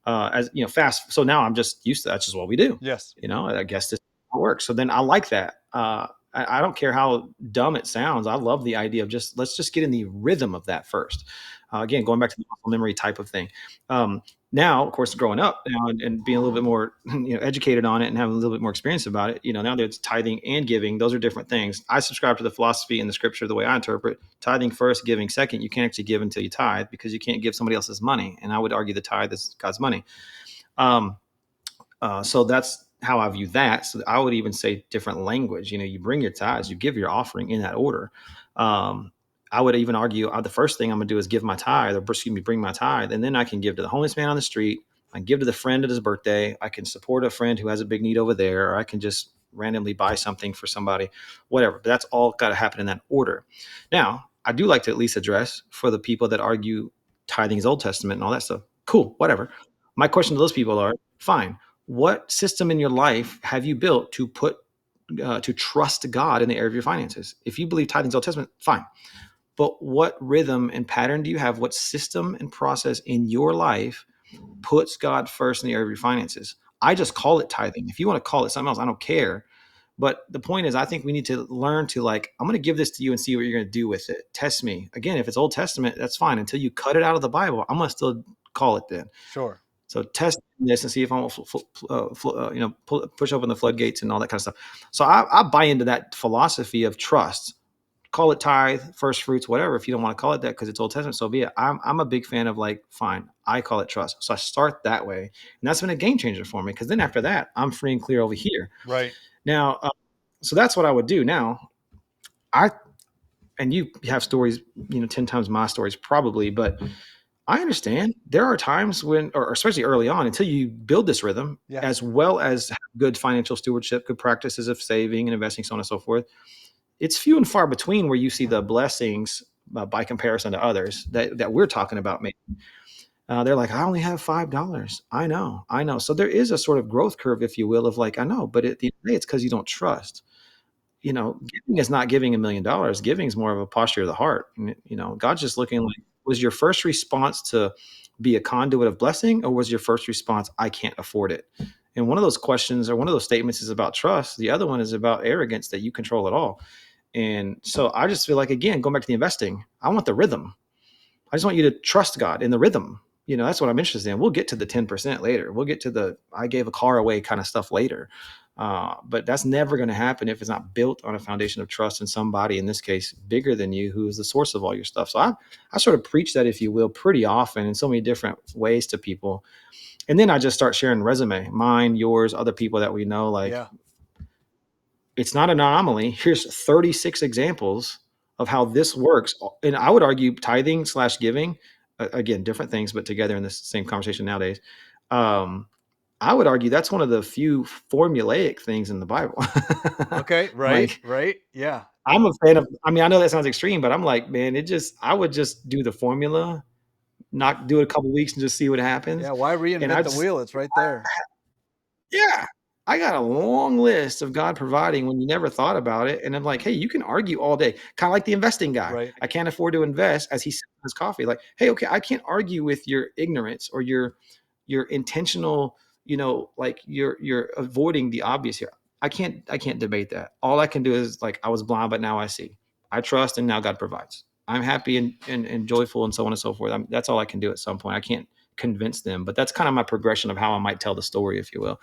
As fast. So now I'm just used to, that's just what we do. yes, I guess this works. So then I like that. I don't care how dumb it sounds. I love the idea of just, let's just get in the rhythm of that first. Again, going back to the muscle memory type of thing. Um, Now, of course, growing up now, and being a little bit more educated on it and having a little bit more experience about it, now there's tithing and giving. Those are different things. I subscribe to the philosophy in the scripture the way I interpret: tithing first, giving second. You can't actually give until you tithe, because you can't give somebody else's money. And I would argue the tithe is God's money. Um, so that's how I view that. So I would even say different language. You bring your tithes, you give your offering in that order. Um, I would even argue, the first thing I'm going to do is give my tithe, or excuse me, bring my tithe, and then I can give to the homeless man on the street. I can give to the friend at his birthday. I can support a friend who has a big need over there, or I can just randomly buy something for somebody, whatever. But that's all got to happen in that order. Now, I do like to at least address, for the people that argue tithing is Old Testament and all that stuff. Cool, whatever. My question to those people are, fine, what system in your life have you built to trust God in the area of your finances? If you believe tithing is Old Testament, fine. But what rhythm and pattern do you have? What system and process in your life puts God first in the area of your finances? I just call it tithing. If you want to call it something else, I don't care. But the point is, I think we need to learn to, like, I'm going to give this to you and see what you're going to do with it. Test me. Again, if it's Old Testament, that's fine. Until you cut it out of the Bible, I'm going to still call it then. sure, So test this and see if I'm, push open the floodgates and all that kind of stuff. So I buy into that philosophy of trust. Call it tithe, first fruits, whatever. If you don't want to call it that because it's Old Testament, so be it. I'm a big fan of, like, fine, I call it trust. So I start that way, and that's been a game changer for me, because then after that, I'm free and clear over here. right, Now, so that's what I would do. Now, I and you have stories, 10 times my stories probably, but I understand. There are times when, or especially early on, until you build this rhythm, Yeah. as well as have good financial stewardship, good practices of saving and investing, so on and so forth. It's few and far between where you see the blessings by comparison to others that we're talking about. Maybe they're like, I only have $5. I know. So there is a sort of growth curve, if you will, of like, I know, but at the end of the day, it's because you don't trust. Giving is not giving $1 million. Giving is more of a posture of the heart. And, God's just looking like, was your first response to be a conduit of blessing, or was your first response, I can't afford it? And one of those questions or one of those statements is about trust. The other one is about arrogance that you control it all. And so I just feel like, again, going back to the investing, I want the rhythm. I just want you to trust God in the rhythm. That's what I'm interested in. We'll get to the 10% later. We'll get to the I gave a car away kind of stuff later. But that's never going to happen if it's not built on a foundation of trust in somebody, in this case, bigger than you, who is the source of all your stuff. So I sort of preach that, if you will, pretty often in so many different ways to people. And then I just start sharing resume, mine, yours, other people that we know. Like, Yeah. it's not an anomaly. Here's 36 examples of how this works. And I would argue tithing slash giving, again, different things, but together in this same conversation nowadays. I would argue that's one of the few formulaic things in the Bible. Okay. Right. Like, Right. Yeah. I'm a fan of, I mean, I know that sounds extreme, but I'm like, man, I would just do the formula, not do it a couple weeks and just see what happens. Yeah. Why And reinvent I the just, wheel? It's right there. yeah. I got a long list of God providing when you never thought about it. And I'm like, hey, you can argue all day. Kind of like the investing guy. Right. I can't afford to invest, as he sips his coffee. Like, hey, okay, I can't argue with your ignorance or your intentional, like you're avoiding the obvious here. I can't debate that. All I can do is like, I was blind, but now I see. I trust, and now God provides. I'm happy and joyful, and so on and so forth. That's all I can do at some point. I can't convince them, but that's kind of my progression of how I might tell the story, if you will,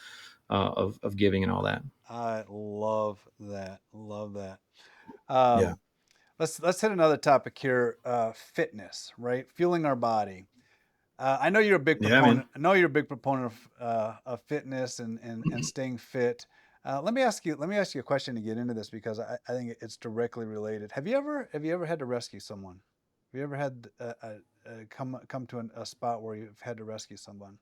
of giving and all that. I love that. Love that. Yeah. Um, let's hit another topic here. Fitness, right? Fueling our body. I know you're a big Yeah, man. proponent. I know you're a big proponent of fitness and staying fit. Let me ask you. Let me ask you a question to get into this, because I think it's directly related. Have you ever had to rescue someone? Have you ever had come to a spot where you've had to rescue someone?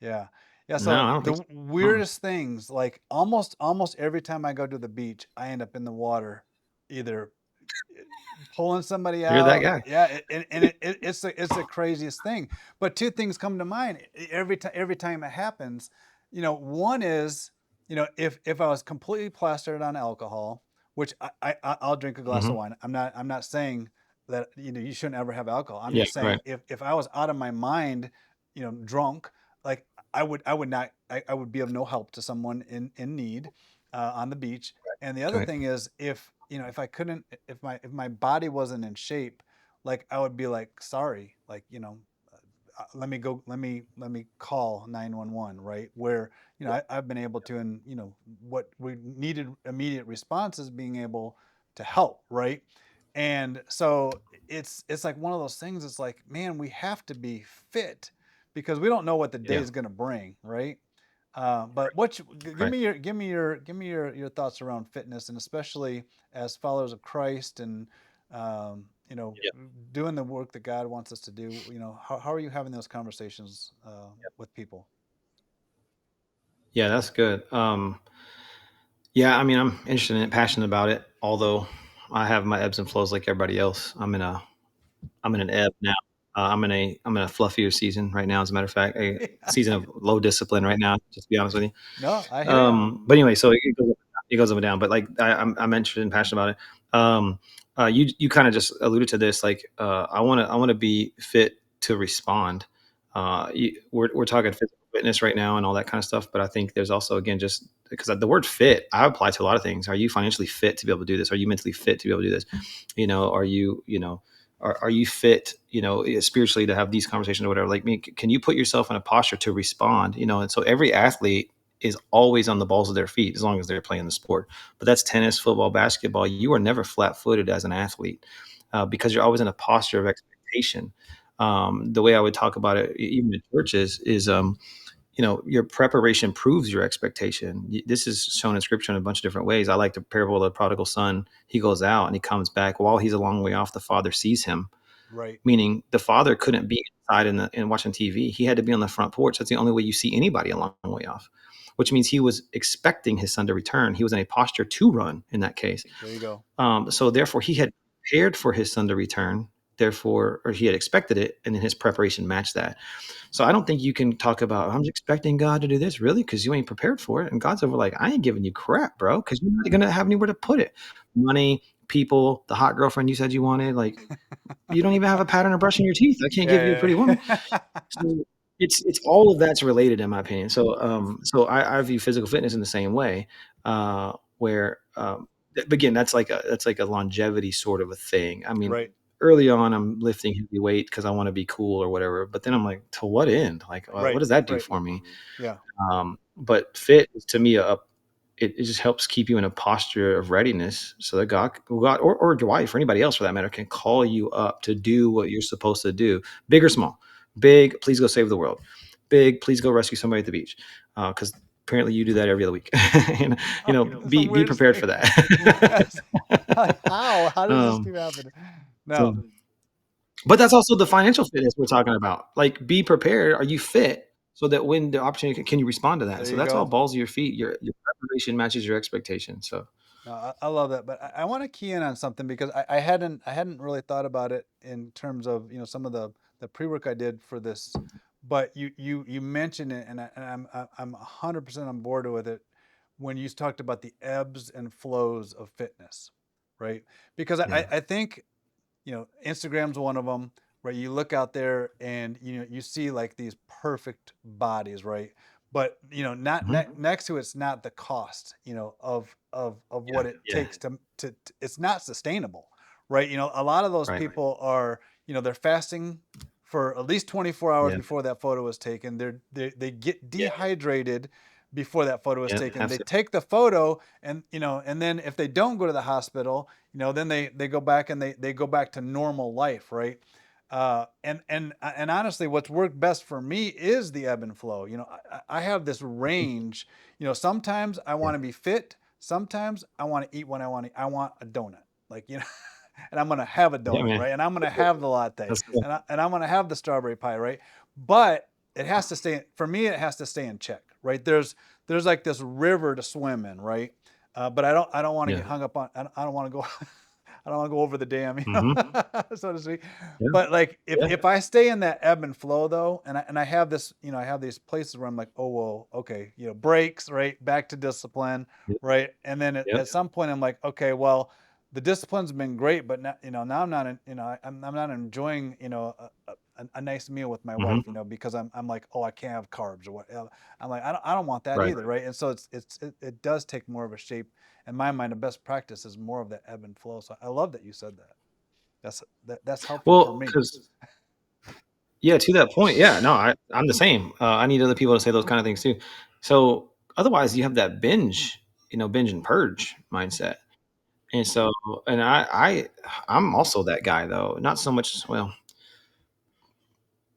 Yeah. Yeah. No, So I don't think the so. Uh-uh. weirdest things, like almost every time I go to the beach, I end up in the water, either pulling somebody You're that out. guy. Yeah, it's the craziest thing. But two things come to mind every time it happens. One is, if I was completely plastered on alcohol, which I'll drink a glass of Hmm. wine. I'm not saying that you shouldn't ever have alcohol. I'm Yeah, just saying, right, if I was out of my mind, drunk, like I would not I would be of no help to someone in need on the beach. And the other right, thing is, if I couldn't, if my body wasn't in shape, like I would be like, sorry, like, let me go, let me call 911, right? Where, I've been able to, and what we needed immediate responses, being able to help, right? And so it's like one of those things. It's like, man, we have to be fit, because we don't know what the day yeah, is going to bring, right? But give right. me your thoughts around fitness, and especially as followers of Christ, and um, you know Yeah, doing the work that God wants us to do. How are you having those conversations with people? yeah, that's good. Yeah, I mean, I'm interested in it, passionate about it. Although I have my ebbs and flows like everybody else. I'm in an ebb now. I'm in a fluffier season right now. As a matter of fact, a season of low discipline right now. Just to be honest with you. No, I hear you. But anyway, so it goes up and down. But like I'm interested and passionate about it. You kind of just alluded to this. Like I want to be fit to respond. We're talking physical fitness right now and all that kind of stuff. But I think there's also, again, just because the word fit I apply to a lot of things. Are you financially fit to be able to do this? Are you mentally fit to be able to do this? Are are you fit, spiritually, to have these conversations or whatever? Like me, can you put yourself in a posture to respond? And so every athlete is always on the balls of their feet as long as they're playing the sport. But that's tennis, football, basketball. You are never flat footed as an athlete because you're always in a posture of expectation. The way I would talk about it, even in churches, is your preparation proves your expectation. This is shown in scripture in a bunch of different ways. I like the parable of the prodigal son. He goes out and he comes back. While he's a long way off, the father sees him. Right. meaning the father couldn't be inside and watching TV. He had to be on the front porch. That's the only way you see anybody a long way off, which means he was expecting his son to return. He was in a posture to run in that case. There you go. So therefore, he had prepared for his son to return. Therefore, or he had expected it, and then his preparation matched that. So I don't think you can talk about, I'm expecting God to do this, really, because you ain't prepared for it. And God's over like, I ain't giving you crap, bro, because you're not gonna have anywhere to put it. Money, people, the hot girlfriend you said you wanted, like you don't even have a pattern of brushing your teeth. I can't give you a Yeah, pretty woman. yeah. So it's all of that's related in my opinion. So I view physical fitness in the same way, where but again, that's like a longevity sort of a thing. I mean, Right. early on, I'm lifting heavy weight because I want to be cool or whatever. But then I'm like, to what end? Like, what Right. does that do Right. for me? Yeah. But fit is to me it just helps keep you in a posture of readiness so that God or your wife or anybody else for that matter can call you up to do what you're supposed to do, big or small. Big, please go save the world. Big, please go rescue somebody at the beach, because apparently you do that every other week. And That's some be weird prepared for statement. that. Yes. Like, how? How does this um, keep happening? so, No. but that's also the financial fitness we're talking about. Like, be prepared. Are you fit? So that when the opportunity, can you respond to that? There So you that's all go. balls of your feet. Your preparation matches your expectation. So No, I love that, but I want to key in on something because I hadn't really thought about it in terms of some of the pre work I did for this, but you mentioned it, and I'm 100% on board with it when you talked about the ebbs and flows of fitness, right? Because yeah. I think Instagram's one of them, right? You look out there and you see like these perfect bodies, right? But not Mhm. next to it's not the cost, of Yeah, what it yeah, takes it's not sustainable, right? A lot of those right. people are, they're fasting for at least 24 hours Yeah, before that photo was taken. They get yeah, dehydrated before that photo was yeah, taken. They absolutely. take the photo and then if they don't go to the hospital, then they go back and they go back to normal life, right? And honestly, what's worked best for me is the ebb and flow. I have this range. Sometimes I Yeah, want to be fit. Sometimes I want to eat when I want to. I want a donut, like and I'm gonna have a yeah, donut, man. right? And I'm gonna have the latte, That's good. and I'm gonna have the strawberry pie, right? But it has to stay for me. It has to stay in check, right? There's like this river to swim in, right? But I don't want to Yeah. get hung up on. I don't want to go. I don't want to go over the dam, Mhm. so to speak. Yeah, But like yeah. if I stay in that ebb and flow though, and I have this, I have these places where I'm like, oh well, okay, breaks, right, back to discipline, Yep, right, and then yep, at some point I'm like, okay, well, the discipline's been great, but now, now I'm not, I'm not enjoying, a nice meal with my wife, mhm. because I'm like, oh, I can't have carbs or what. I'm like, I don't want that Right. either, right? And so it does take more of a shape. In my mind, the best practice is more of the ebb and flow. So I love that you said that. That's helpful for Well, me. because yeah, to that point, yeah, no, I'm the same. I need other people to say those kind of things too. So otherwise, you have that binge and purge mindset. And so, and I'm also that guy though. Not so much. Well,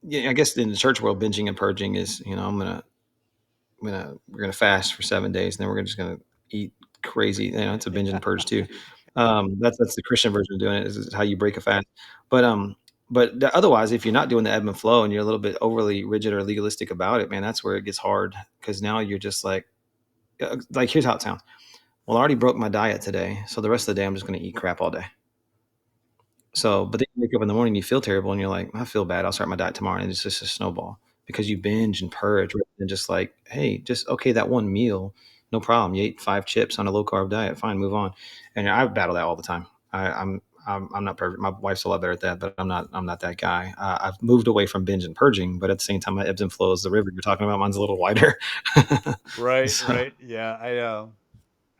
yeah, I guess in the church world, binging and purging is, we're gonna fast for 7 days, and then we're just gonna eat crazy. It's a binge and purge too. That's the Christian version of doing it. Is how you break a fast. But otherwise, if you're not doing the ebb and flow, and you're a little bit overly rigid or legalistic about it, man, that's where it gets hard because now you're just like here's how it sounds. Well, I already broke my diet today, so the rest of the day I'm just gonna eat crap all day. So, but then you wake up in the morning, you feel terrible, and you're like, I feel bad. I'll start my diet tomorrow, and it's just a snowball because you binge and purge, rather than just like, hey, just okay, that one meal, no problem. You ate 5 chips on a low carb diet, fine, move on. And I battle that all the time. I'm not perfect. My wife's a lot better at that, but I'm not that guy. I've moved away from binge and purging, but at the same time, my ebbs and flows, the river you're talking about, mine's a little wider. Right, So, right. Yeah,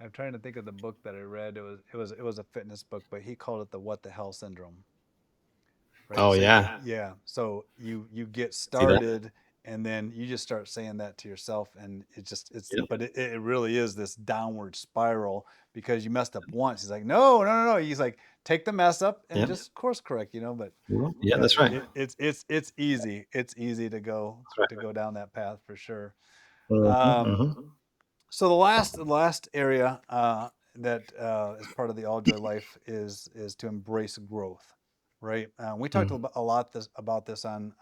I'm trying to think of the book that I read. It was a fitness book, but he called it the what the hell syndrome. Right. oh So yeah, yeah. So you get see that? started and then you just start saying that to yourself and Yep, but it really is this downward spiral because you messed up once. He's like, no, no, no, no. He's like, take the mess up and yep. just course correct, but Well, yeah, yeah, that's right. it's easy. It's easy to go That's right. down that path for sure. Mhm, Um, mhm. so the last area that is part of the all joy life is to embrace growth. Right. We talked Mm, a lot about this on.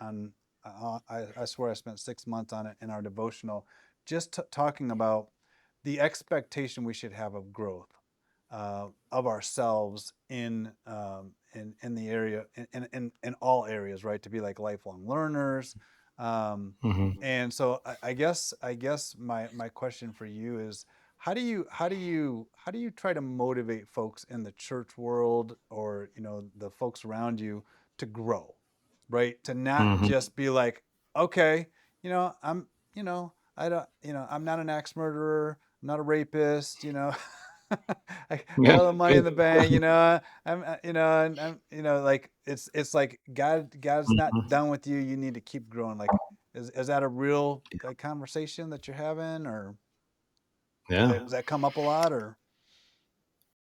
I swear I spent 6 months on it in our devotional, just talking about the expectation we should have of growth, of ourselves in the area in all areas, right? To be like lifelong learners. Um, mhm, and so I guess my question for you is, how do you try to motivate folks in the church world, or the folks around you, to grow, right? To not mhm. just be like, okay, I'm I don't I'm not an axe murderer, I'm not a rapist, I Yeah, got the money in good. the bank, I'm and I'm like, it's like God's not Mhm. done with you. You need to keep growing. Like, is that a real, like, conversation that you're having, or Yeah. does that come up a lot, or?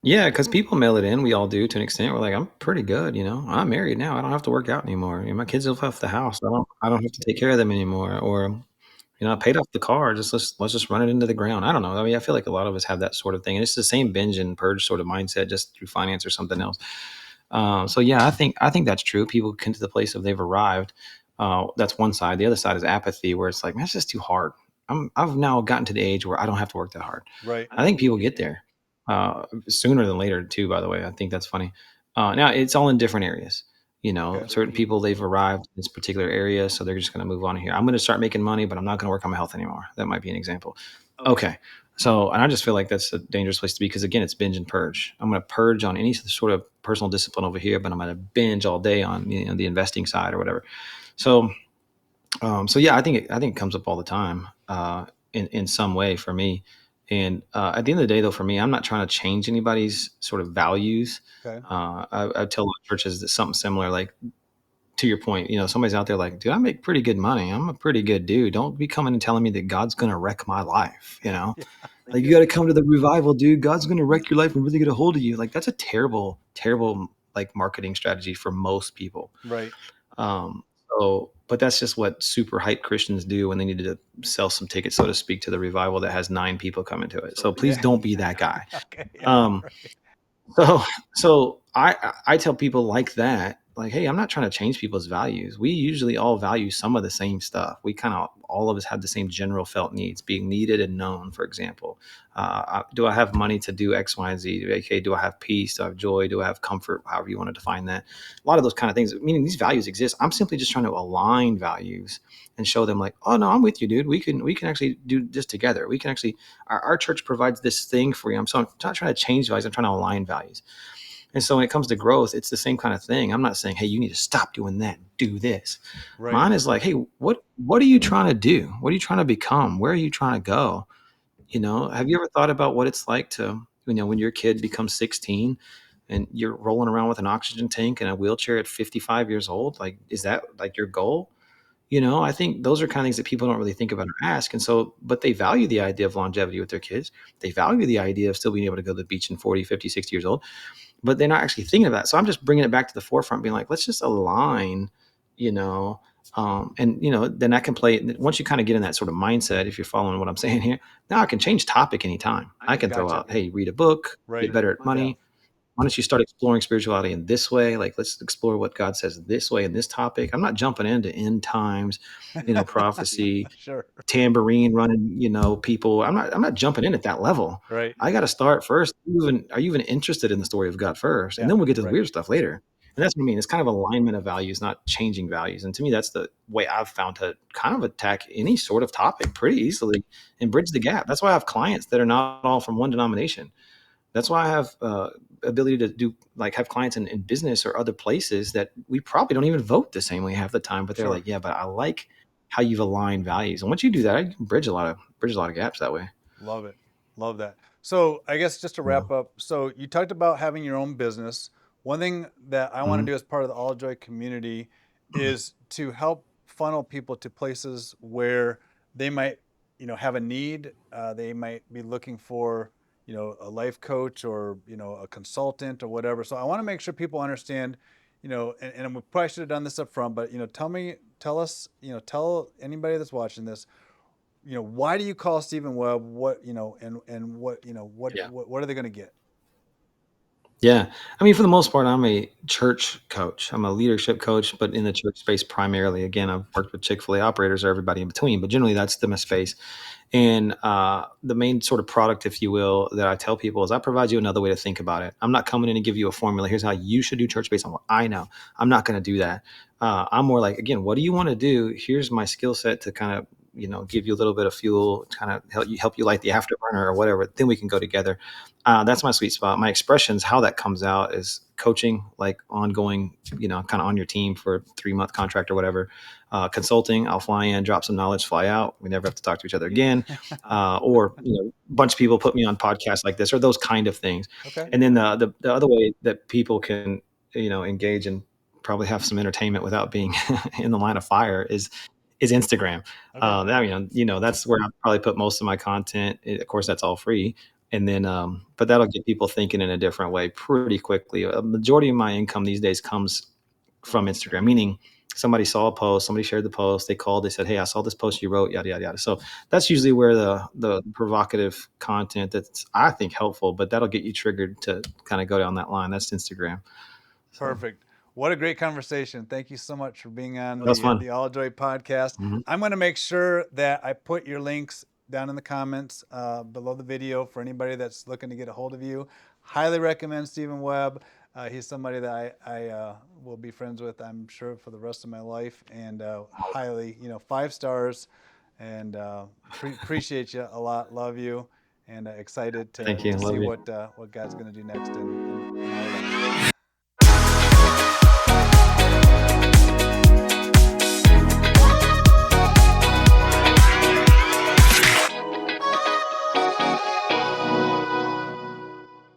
Yeah, because people mail it in, we all do to an extent. We're like, "I'm pretty good, you know? I'm married now, I don't have to work out anymore. My kids have left the house, I don't have to take care of them anymore." Or, "I paid off the car, just let's just run it into the ground." I don't know. I mean, I feel like a lot of us have that sort of thing, and it's the same binge and purge sort of mindset just through finance or something else. So yeah, I think that's true. People come to the place of they've arrived. That's one side. The other side is apathy, where it's like, "Man, it's just too hard." I've now gotten to the age where I don't have to work that hard. Right. I think people get there sooner than later too. By the way, I think that's funny. Now it's all in different areas. Okay. Certain people they've arrived in this particular area, so they're just going to move on here. I'm going to start making money, but I'm not going to work on my health anymore. That might be an example. Okay. So, and I just feel like that's a dangerous place to be because again, it's binge and purge. I'm going to purge on any sort of personal discipline over here, but I'm going to binge all day on the investing side or whatever. So, so yeah, I think it comes up all the time in some way for me. And at the end of the day, though, for me, I'm not trying to change anybody's sort of values. Okay. I tell a lot of churches that something similar, like to your point, somebody's out there like, dude, I make pretty good money. I'm a pretty good dude. Don't be coming and telling me that God's going to wreck my life. Yeah. Like, you got to come to the revival, dude. God's going to wreck your life and really get a hold of you. Like, that's a terrible, terrible, like, marketing strategy for most people. Right. Um, but that's just what super hype Christians do when they need to sell some tickets, so to speak, to the revival that has 9 people coming to it. So please Yeah. don't be that guy. Okay. Yeah. Um, Right. so so I tell people like that, like, hey, I'm not trying to change people's values. We usually all value some of the same stuff. We kind of all of us have the same general felt needs, being needed and known. For example, do I have money to do X, Y, and Z? Okay, do I have peace? Do I have joy? Do I have comfort? However you want to define that. A lot of those kind of things. Meaning these values exist. I'm simply just trying to align values and show them like, oh no, I'm with you, dude. We can actually do this together. We can actually our church provides this thing for you. I'm not trying to change values. I'm trying to align values. And so when it comes to growth, it's the same kind of thing. I'm not saying, hey, you need to stop doing that, do this. Right. Mine is like, hey, what are you trying to do? What are you trying to become? Where are you trying to go? Have you ever thought about what it's like to, when your kid becomes 16 and you're rolling around with an oxygen tank and a wheelchair at 55 years old? Like, is that like your goal? I think those are kind of things that people don't really think about or ask. And so, but they value the idea of longevity with their kids. They value the idea of still being able to go to the beach in 40, 50, 60 years old, but they're not actually thinking about it. So I'm just bringing it back to the forefront, being like, let's just align, you know, and then I can play once you kind of get in that sort of mindset. If you're following what I'm saying here, now I can change topic anytime. I can throw Gotcha. out, hey, read a book, get Right. better at Yeah. money. Why don't you start exploring spirituality in this way? Like, let's explore what God says this way in this topic. I'm not jumping into end times, prophecy, Sure. tambourine running, people. I'm not jumping in at that level. Right. I got to start first. Are you even interested in the story of God first? And Yeah. then we'll get to the Right. weird stuff later. And that's what I mean. It's kind of alignment of values, not changing values. And to me, that's the way I've found to kind of attack any sort of topic pretty easily and bridge the gap. That's why I have clients that are not all from one denomination. That's why I have ability to do like have clients in business or other places that we probably don't even vote the same way half the time, but they're Sure. like, yeah, but I like how you've aligned values. And once you do that, you can bridge a lot of gaps that way. Love it. Love that. So I guess just to Yeah. wrap up, so you talked about having your own business. One thing that I want to Mhm. do as part of the All Joy community is to help funnel people to places where they might, have a need. They might be looking for, a life coach, or, a consultant or whatever. So I want to make sure people understand, and we probably should have done this up front, but, tell us, tell anybody that's watching this, why do you call Stephen Webb? What, and what, Yeah. what are they going to get? Yeah. I mean, for the most part, I'm a church coach. I'm a leadership coach, but in the church space primarily. Again, I've worked with Chick-fil-A operators or everybody in between, but generally that's the space. And the main sort of product, if you will, that I tell people is I provide you another way to think about it. I'm not coming in and give you a formula. Here's how you should do church based on what I know. I'm not going to do that. I'm more like, again, what do you want to do? Here's my skill set to kind of, give you a little bit of fuel, kind of help you light the afterburner or whatever. Then we can go together. That's my sweet spot. My expressions, how that comes out is coaching, like ongoing, kind of on your team for a 3-month contract or whatever. Consulting, I'll fly in, drop some knowledge, fly out. We never have to talk to each other Yeah. again. Or a bunch of people put me on podcasts like this, or those kind of things. Okay. And then the other way that people can engage and probably have some entertainment without being in the line of fire is Instagram. Okay. That that's where I probably put most of my content. Of course, that's all free. And then, but that'll get people thinking in a different way pretty quickly. A majority of my income these days comes from Instagram, meaning somebody saw a post, somebody shared the post, they called, they said, "Hey, I saw this post you wrote, yada yada yada." So that's usually where the provocative content that's I think helpful, but that'll get you triggered to kind of go down that line. That's Instagram. So Perfect. What a great conversation. Thank you so much for being on that was the fun. ALLJOY podcast. Mhm. I'm going to make sure that I put your links down in the comments below the video for anybody that's looking to get a hold of you. Highly recommend Stephen Webb. He's somebody that I will be friends with, I'm sure, for the rest of my life, and highly, 5 stars. And appreciate you a lot. Love you, and excited Thank to you. see Love you. what God's going to do next in our lives.